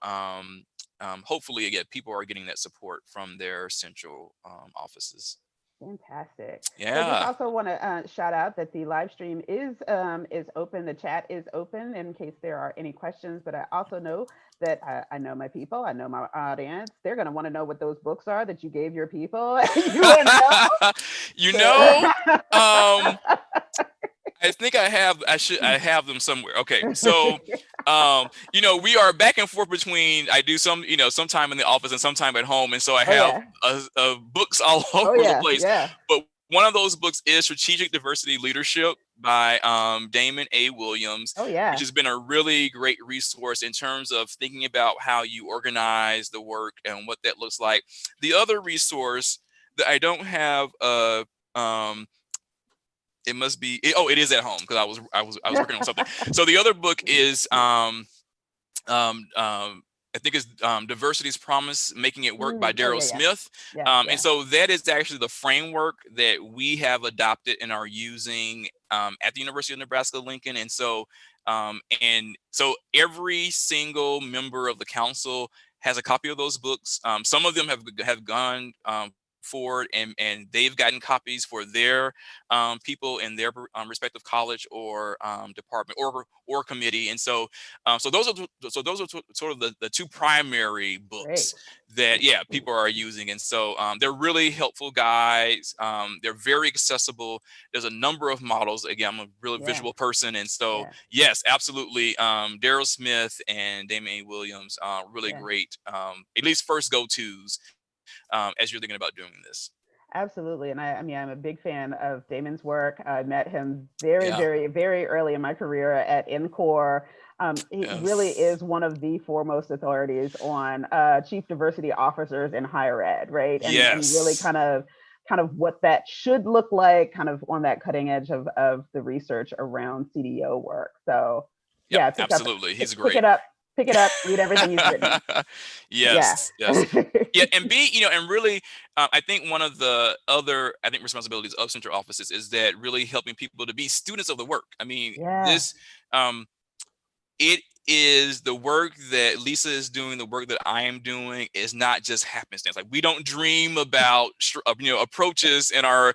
B: hopefully, again, people are getting that support from their central offices.
A: Fantastic. So just
B: Yeah.
A: also want to shout out that the live stream is open. The chat is open in case there are any questions. But I also know that I know my people. I know my audience. They're going to want to know what those books are that you gave your people. You want to know?
B: You know, I think I have them somewhere. Okay. So, we are back and forth between, I do sometime in the office and sometime at home. And so I have books all over the place.
A: Yeah.
B: But one of those books is Strategic Diversity Leadership by Damon A. Williams,
A: Oh
B: which
A: yeah.
B: has been a really great resource in terms of thinking about how you organize the work and what that looks like. The other resource that I don't have, it must be, it is at home because I was working on something. So the other book is I think it's Diversity's Promise, Making It Work by
A: Oh
B: Daryl
A: yeah, yeah,
B: Smith.
A: yeah,
B: And
A: yeah.
B: so that is actually the framework that we have adopted and are using at the University of Nebraska-Lincoln. And so every single member of the council has a copy of those books. Some of them have gone forward and they've gotten copies for their people in their respective college or department or committee. And so those are sort of the two primary
A: Great.
B: books that people are using. And so they're really helpful guides. They're very accessible. There's a number of models. Again, I'm a really
A: Yeah,
B: visual person, and so
A: yeah,
B: yes, absolutely. Daryl Smith and Damon A. Williams, really
A: yeah.
B: great, at least first go-tos as you're thinking about doing this.
A: Absolutely. And I mean, I'm a big fan of Damon's work. I met him very,
B: Yeah.
A: very, very early in my career at NCORE. He really
B: Yes.
A: is one of the foremost authorities on chief diversity officers in higher ed, right? And really
B: Yes.
A: kind of what that should look like, kind of on that cutting edge of the research around CDO work. So
B: Yep.
A: yeah,
B: Absolutely. He's great.
A: pick it up, read everything he's written. Yeah.
B: Yes, yes. Yeah, and and really, I think one of the other, I think, responsibilities of central offices is that really helping people to be students of the work. I mean,
A: Yeah.
B: this, it is the work that Lisa is doing, the work that I am doing is not just happenstance. Like, we don't dream about, approaches in our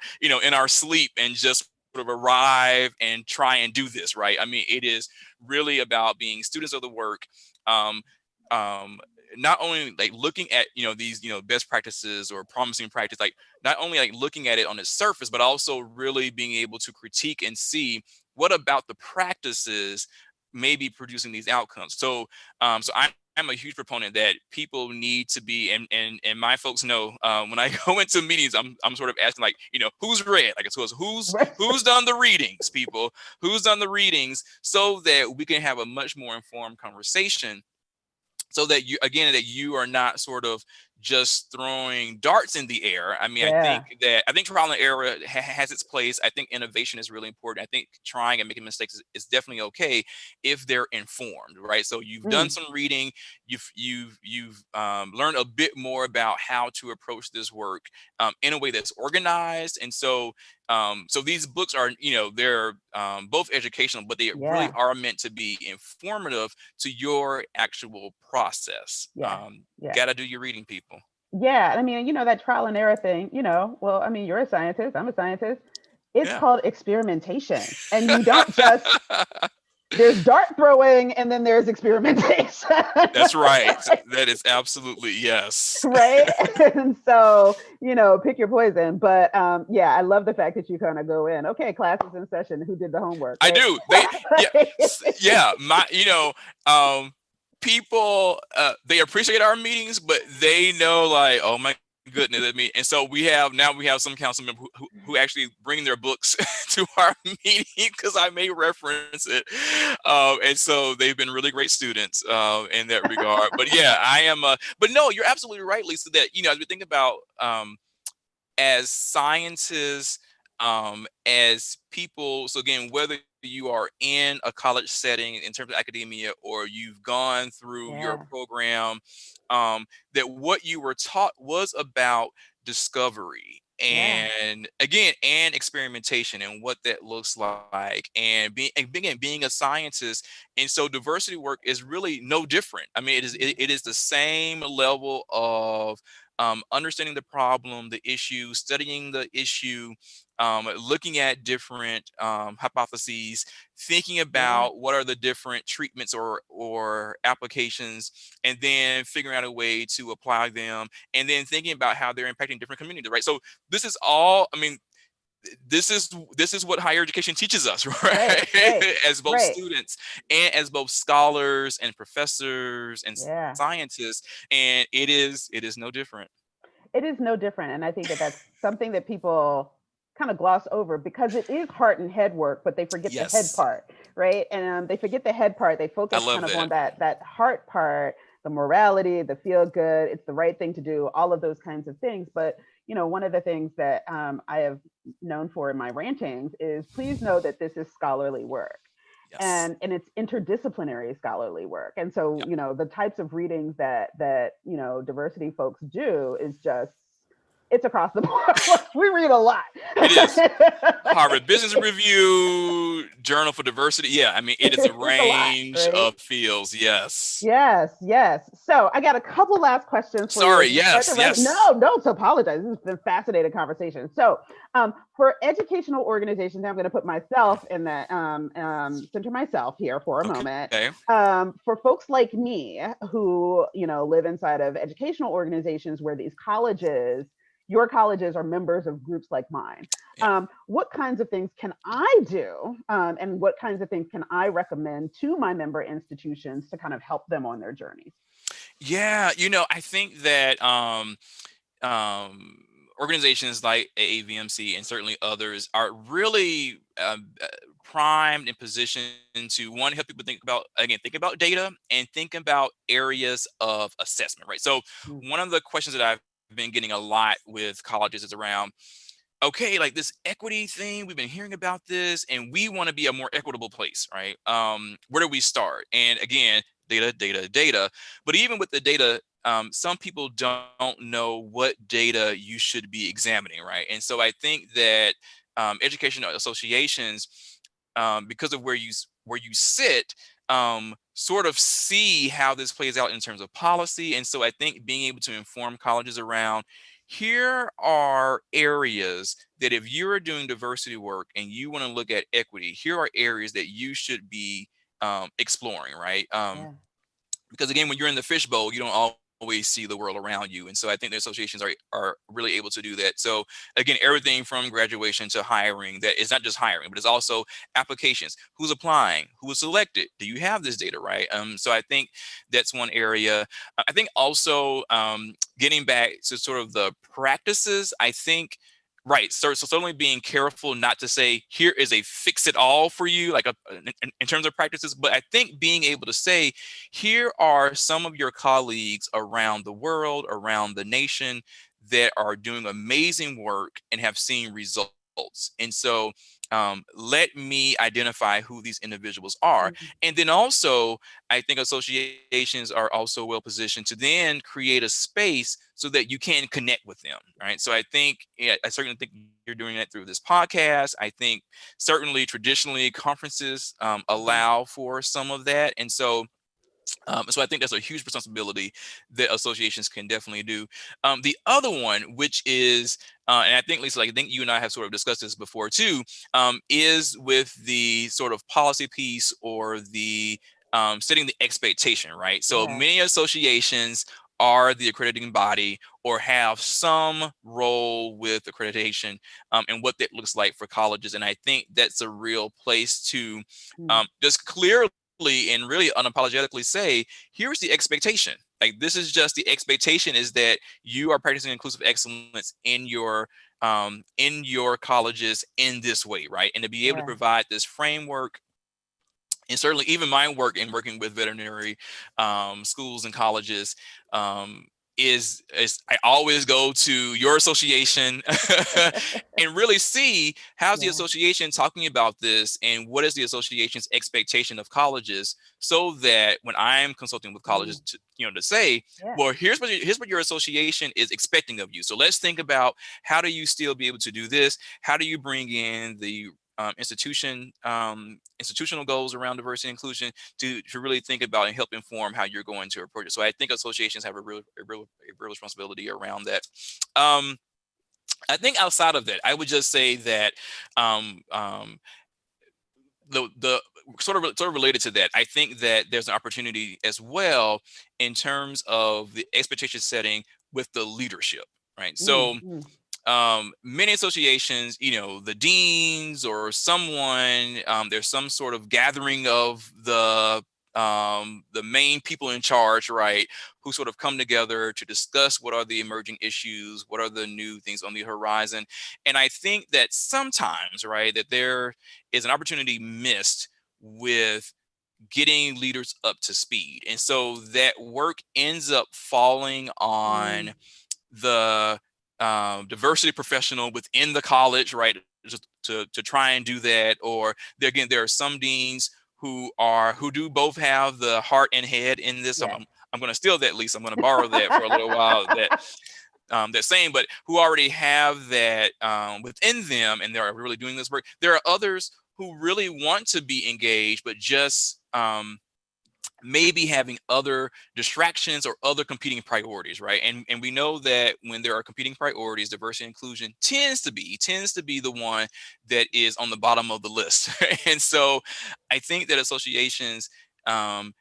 B: sleep and just sort of arrive and try and do this, right? I mean, it is really about being students of the work. Um, um, Not only like looking at these best practices or promising practice, like not only like looking at it on its surface, but also really being able to critique and see what about the practices may be producing these outcomes. So I'm a huge proponent that people need to be, and my folks know, when I go into meetings, I'm sort of asking, like, who's read, like, so who's
A: Right.
B: who's done the readings, people, who's done the readings, so that we can have a much more informed conversation, so that you are not sort of just throwing darts in the air. I mean,
A: Yeah.
B: I think trial and error has its place. I think innovation is really important. I think trying and making mistakes is definitely okay if they're informed, right? So you've done
A: Mm,
B: some reading, you've learned a bit more about how to approach this work in a way that's organized. And so these books are, they're both educational, but they really
A: yeah.
B: are meant to be informative to your actual process.
A: Yeah. Yeah.
B: Got to do your reading, people.
A: Yeah. I mean, that trial and error thing, well, I mean, you're a scientist, I'm a scientist. It's
B: Yeah.
A: called experimentation. And you don't just, there's dart throwing and then there's experimentation.
B: That's right. That is absolutely yes.
A: Right. And so, pick your poison. But yeah, I love the fact that you kind of go in, okay, class is in session. Who did the homework?
B: I
A: Right.
B: do. Yeah, yeah. People, they appreciate our meetings, but they know, like, oh my goodness, and so we have some council members who actually bring their books to our meeting because I may reference it, and so they've been really great students in that regard. But yeah, I am. But no, you're absolutely right, Lisa. That as we think about as scientists, as people. So again, whether you are in a college setting in terms of academia, or you've gone through your
A: Yeah.
B: program, that what you were taught was about discovery,
A: Yeah.
B: and again, and experimentation, and what that looks like, and being a scientist. And so diversity work is really no different. I mean, it is the same level of understanding the problem, the issue, studying the issue, looking at different hypotheses, thinking
A: Yeah.
B: about what are the different treatments or applications, and then figuring out a way to apply them, and then thinking about how they're impacting different communities. Right. So this is all. I mean, this is what higher education teaches us,
A: Right.
B: right?
A: Right.
B: As both
A: Right.
B: students and as both scholars and professors and
A: Yeah.
B: scientists, and it is no different.
A: It is no different. And I think that that's something that people kind of gloss over because it is heart and head work, but they forget the head
B: Yes.
A: part, right? And they forget the head part. They
B: I
A: focus kind
B: love
A: of on
B: that.
A: that heart part, the morality, the feel good, it's the right thing to do, all of those kinds of things. But one of the things that I have known for in my rantings is please know that this is scholarly work.
B: Yes.
A: And it's interdisciplinary scholarly work. And so,
B: Yep.
A: the types of readings that diversity folks do is just, it's across the board. We read a lot.
B: It is. Harvard Business Review, Journal for Diversity. Yeah, I mean, it is a
A: It's a lot,
B: range
A: right?
B: of fields. Yes.
A: Yes, yes. So I got a couple last questions for you
B: Sorry.
A: as we start
B: Yes.
A: to wrap.
B: Yes.
A: No, don't apologize. This has been a fascinating conversation. So, for educational organizations, I'm going to put myself in that center myself here for a moment.
B: Okay.
A: For folks like me who live inside of educational organizations where these colleges, your colleges are members of groups like mine.
B: Yeah.
A: What kinds of things can I do, and what kinds of things can I recommend to my member institutions to kind of help them on their journeys?
B: Yeah. I think that organizations like AAVMC and certainly others are really primed and positioned to one, help people think about data and think about areas of assessment, right? So
A: Mm.
B: one of the questions that I've been getting a lot with colleges is around, okay, like this equity thing, we've been hearing about this and we want to be a more equitable place, right? Where do we start? And again, data. But even with the data, some people don't know what data you should be examining, right? And so I think that educational associations, because of where you sit, sort of see how this plays out in terms of policy. And so I think being able to inform colleges around, here are areas that if you're doing diversity work and you want to look at equity, here are areas that you should be exploring, right?
A: Yeah.
B: Because again, when you're in the fishbowl, you don't always see the world around you. And so I think the associations are really able to do that. So again, everything from graduation to hiring, that is not just hiring, but it's also applications, who's applying, who was selected, do you have this data, right? So I think that's one area. I think also getting back to sort of the practices, I think, right. So certainly being careful not to say, here is a fix it all for you, like in terms of practices, but I think being able to say, here are some of your colleagues around the world, around the nation, that are doing amazing work and have seen results. And so let me identify who these individuals are.
A: Mhm.
B: And then also, I think associations are also well positioned to then create a space so that you can connect with them. Right. So I think, yeah, I certainly think you're doing that through this podcast. I think certainly traditionally conferences
A: Mhm.
B: allow for some of that. And so I think that's a huge responsibility that associations can definitely do. The other one, which is, and I think, Lisa, like I think you and I have sort of discussed this before too, is with the sort of policy piece or the setting the expectation, right? So
A: Yeah.
B: many associations are the accrediting body or have some role with accreditation, and what that looks like for colleges. And I think that's a real place to
A: Mm.
B: just clearly and really unapologetically say, here's the expectation. Like, this is just the expectation, is that you are practicing inclusive excellence in your colleges in this way, right? And to be able to
A: Yeah.
B: provide this framework, and certainly even my work in working with veterinary schools and colleges, is I always go to your association and really see how's the
A: Yeah.
B: association talking about this and what is the association's expectation of colleges, so that when I'm consulting with colleges
A: Mm.
B: to say,
A: Yeah.
B: well, here's what your association is expecting of you. So let's think about, how do you still be able to do this? How do you bring in the institutional goals around diversity and inclusion to really think about and help inform how you're going to approach it. So I think associations have a real responsibility around that. I think outside of that, I would just say that the sort of related to that, I think that there's an opportunity as well in terms of the expectation setting with the leadership, right?
A: Mm.
B: So
A: Mm.
B: many associations, the deans or someone, there's some sort of gathering of the the main people in charge, right, who sort of come together to discuss what are the emerging issues, what are the new things on the horizon. And I think that sometimes, right, that there is an opportunity missed with getting leaders up to speed. And so that work ends up falling
A: Mm,
B: on the diversity professional within the college, right? Just to try and do that. Or there again, there are some deans who do both have the heart and head in this.
A: yes.
B: I'm going to steal that, Lisa. I'm going to borrow that for a little while. That saying, but who already have that within them, and they're really doing this work. There are others who really want to be engaged, but just maybe having other distractions or other competing priorities, right? And we know that when there are competing priorities, diversity and inclusion tends to be the one that is on the bottom of the list. And so I think that associations can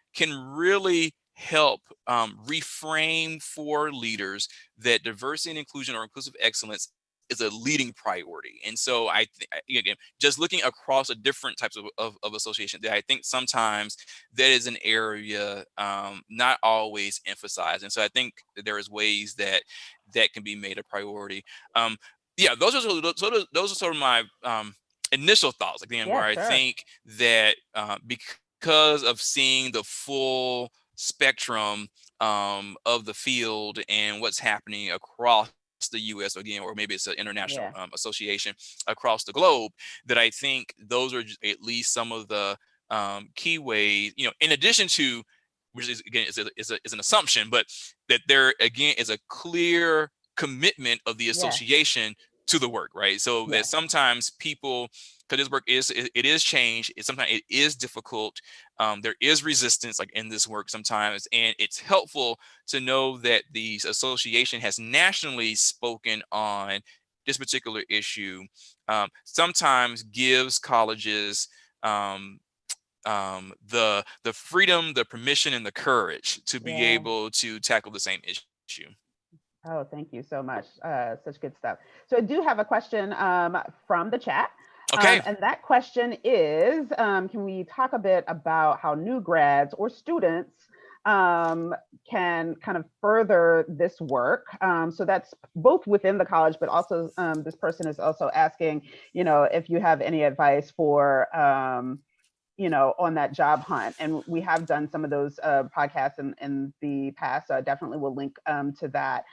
B: really help reframe for leaders that diversity and inclusion or inclusive excellence is a leading priority. And so again, just looking across the different types of association, that I think sometimes that is an area not always emphasized. And so I think that there is ways that that can be made a priority. Yeah, those are sort of my initial thoughts. Again, where
A: Yeah,
B: I
A: sure.
B: think that because of seeing the full spectrum of the field and what's happening across the U.S. again, or maybe it's an international
A: Yeah.
B: association across the globe, that I think those are at least some of the key ways, in addition to, which is again is an assumption, but that there again is a clear commitment of the
A: Yeah.
B: association to the work, right? So that
A: Yeah.
B: sometimes people, because this work it is change, sometimes it is difficult, there is resistance like in this work sometimes, and it's helpful to know that the association has nationally spoken on this particular issue. Sometimes gives colleges the freedom, the permission, and the courage to be
A: Yeah.
B: able to tackle the same issue.
A: Oh, thank you so much. Such good stuff. So I do have a question from the chat.
B: Okay.
A: And that question is, can we talk a bit about how new grads or students can kind of further this work? So that's both within the college, but also this person is also asking, if you have any advice for, on that job hunt. And we have done some of those podcasts in the past. So I definitely will link to that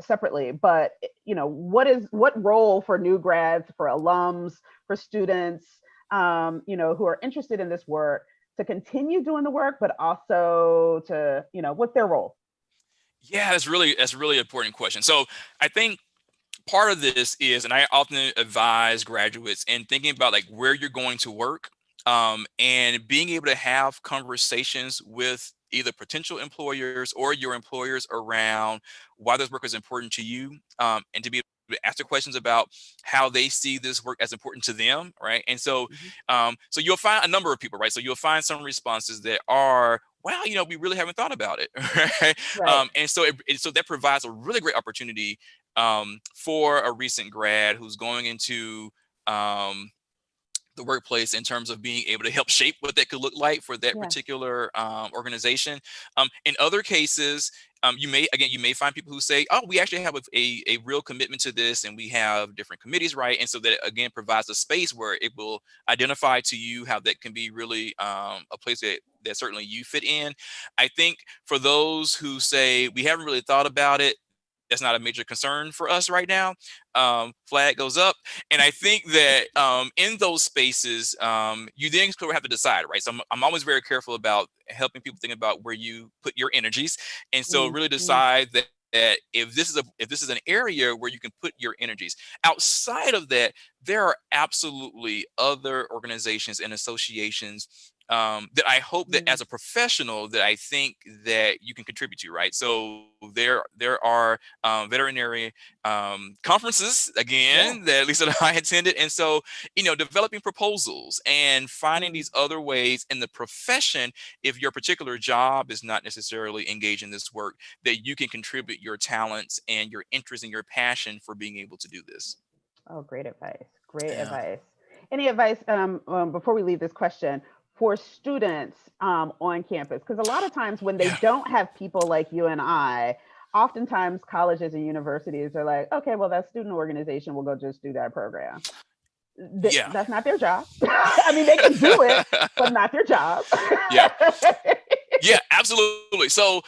A: separately. But what role for new grads, for alums, for students, who are interested in this work to continue doing the work, but also to, what's their role?
B: Yeah, that's a really important question. So I think part of this is, and I often advise graduates in thinking about like where you're going to work, and being able to have conversations with either potential employers or your employers around why this work is important to you, and to be able to ask the questions about how they see this work as important to them, right? And so,
A: Mhm.
B: so you'll find a number of people, right? So you'll find some responses that are, wow, we really haven't thought about it, right?
A: Right.
B: And so that provides a really great opportunity for a recent grad who's going into the workplace in terms of being able to help shape what that could look like for that
A: Yeah.
B: particular organization. In other cases, you may find people who say, "Oh, we actually have a real commitment to this, and we have different committees, right?" And so that again provides a space where it will identify to you how that can be really a place that certainly you fit in. I think for those who say we haven't really thought about it, that's not a major concern for us right now. Flag goes up. And I think that in those spaces, you then sort of have to decide, right? So I'm always very careful about helping people think about where you put your energies. And so
A: Mm,
B: really
A: mm,
B: decide that if this is an area where you can put your energies. Outside of that, there are absolutely other organizations and associations that I hope that
A: mm.
B: as a professional that I think that you can contribute to, right? So there are veterinary conferences
A: Yeah.
B: again that at least that I attended, and so developing proposals and finding
A: Mm.
B: these other ways in the profession, if your particular job is not necessarily engaged in this work, that you can contribute your talents and your interest and your passion for being able to do this.
A: Oh, great advice. Great
B: Yeah.
A: advice. Any advice before we leave this question for students on campus? Because a lot of times when they don't have people like you and I, oftentimes colleges and universities are like, okay, well, that student organization will go just do that program. That's not their job. I mean, they can do it, but not their job.
B: Yeah, absolutely. So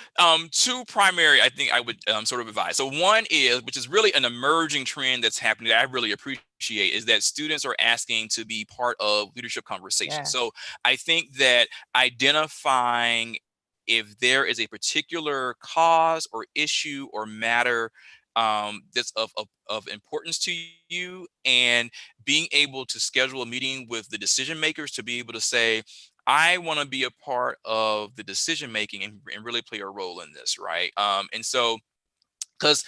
B: two primary, I think I would sort of advise. So one is, which is really an emerging trend that's happening that I really appreciate, is that students are asking to be part of leadership conversations. So I think that identifying if there is a particular cause or issue or matter that's of importance to you, and being able to schedule a meeting with the decision makers to be able to say, I want to be a part of the decision making and really play a role in this, right? And so, because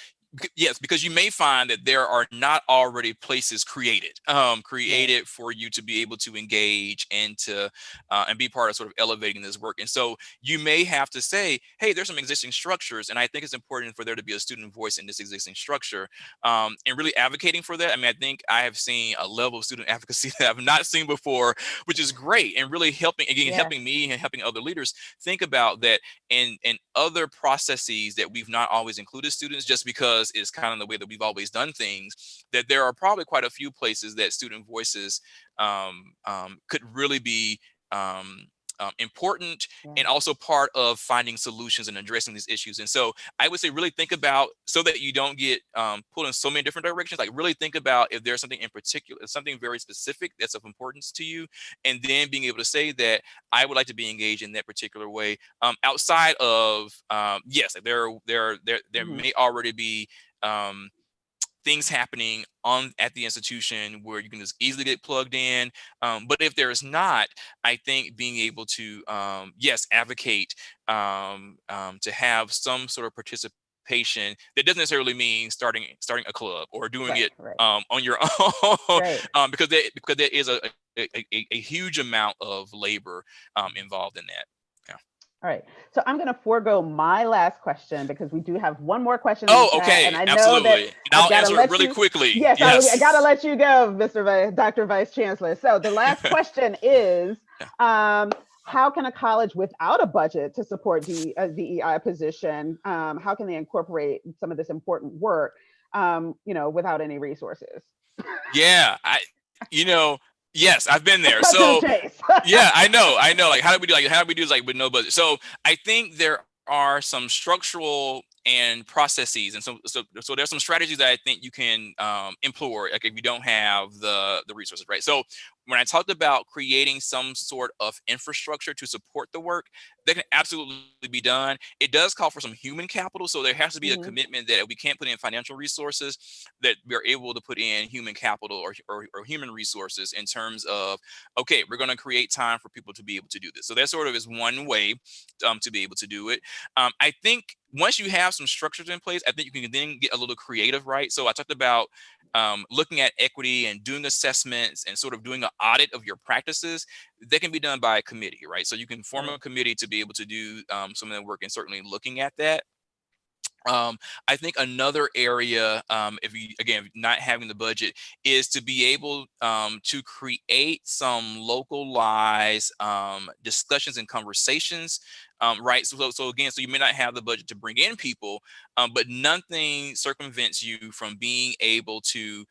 B: because you may find that there are not already places created for you to be able to engage and to and be part of sort of elevating this work. And so you may have to say, hey, there's some existing structures, and I think it's important for there to be a student voice in this existing structure, and really advocating for that. I mean, I think I have seen a level of student advocacy that I've not seen before, which is great, and really helping, again, helping me and helping other leaders think about that in other processes that we've not always included students, just because it's kind of the way that we've always done things, that there are probably quite a few places that student voices could really be important, and also part of finding solutions and addressing these issues. And so I would say really think about, so that you don't get pulled in so many different directions, like really think about if there's something in particular, something very specific that's of importance to you, and then being able to say that I would like to be engaged in that particular way. Outside of yes, there may already be things happening at the institution where you can just easily get plugged in. But if there is not, I think being able to advocate to have some sort of participation that doesn't necessarily mean starting a club or doing it on your own, because there is a huge amount of labor involved in that.
A: All right. So I'm going to forego my last question because we do have one more question.
B: Okay.
A: And I
B: know
A: that
B: I'll answer it really quickly.
A: Yes. I got to let you go, Dr. Vice Chancellor. So the last question is, how can a college without a budget to support the DEI position, how can they incorporate some of this important work, without any resources?
B: Yes, I've been there. So I know. Like, how do we do this with no budget? So I think there are some structural and processes, and so there's some strategies that I think you can employ, like if you don't have the resources, right? So when I talked about creating some sort of infrastructure to support the work, that can absolutely be done. It does call for some human capital, so there has to be a commitment that if we can't put in financial resources, that we're able to put in human capital or human resources, in terms of, okay, we're going to create time for people to be able to do this. So that sort of is one way to be able to do it. I think once you have some structures in place, I think you can then get a little creative, right? So I talked about looking at equity and doing assessments and sort of doing an audit of your practices. That can be done by a committee, right? So you can form a committee to be able to do some of that work, and certainly looking at that. I think another area, if you, again, not having the budget, is to be able to create some localized discussions and conversations, right? So again, so you may not have the budget to bring in people, but nothing circumvents you from being able to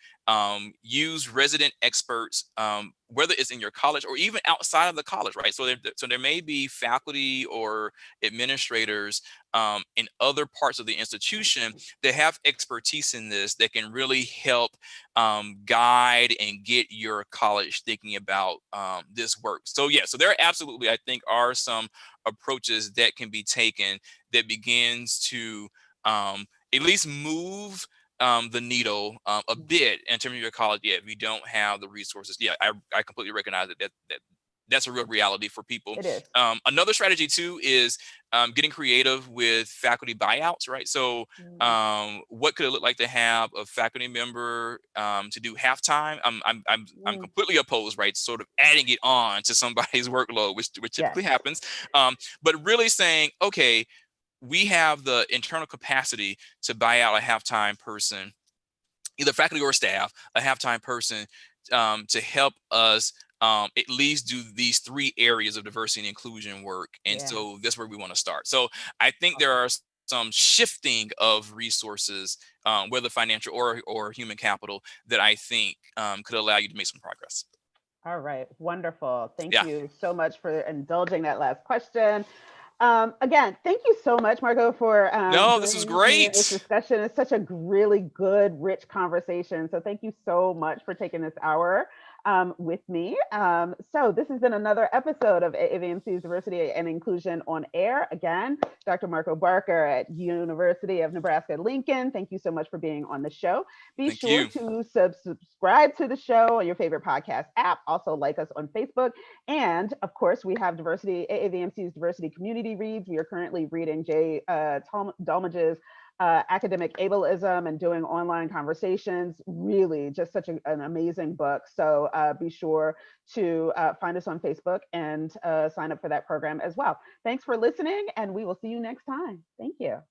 B: use resident experts, whether it's in your college or even outside of the college, right? So there may be faculty or administrators in other parts of the institution that have expertise in this, that can really help guide and get your college thinking about this work. So so there absolutely, I think, are some approaches that can be taken that begins to at least move the needle a bit in terms of your college. If you don't have the resources, I completely recognize that's a real reality for people.
A: It is.
B: Another strategy too is getting creative with faculty buyouts, right? So what could it look like to have a faculty member to do halftime? I'm completely opposed, right? Sort of adding it on to somebody's workload, which typically happens. But really saying, okay, we have the internal capacity to buy out a halftime person, either faculty or staff, a halftime person, to help us at least do these 3 areas of diversity and inclusion work. And
A: Yeah.
B: so that's where we want to start. So I think there
A: Awesome.
B: are some shifting of resources, whether financial or human capital, that I think could allow you to make some progress.
A: All right. Wonderful. Thank
B: Yeah.
A: you so much for indulging that last question. Again, thank you so much, Margot, for
B: No, this was
A: joining me in this
B: great.
A: discussion. It's such a really good, rich conversation. So thank you so much for taking this hour with me. So this has been another episode of AVMC's Diversity and Inclusion on Air. Again, Dr. Margot Barker at University of Nebraska-Lincoln. Thank you so much for being on the show. Be
B: Thank
A: sure
B: you.
A: to subscribe to the show on your favorite podcast app. Also like us on Facebook. And of course, we have AAVMC's Diversity Community Reads. We are currently reading Jay Dolmage's Academic Ableism and doing online conversations. Really just such an amazing book. So be sure to find us on Facebook and sign up for that program as well. Thanks for listening, and we will see you next time. Thank you.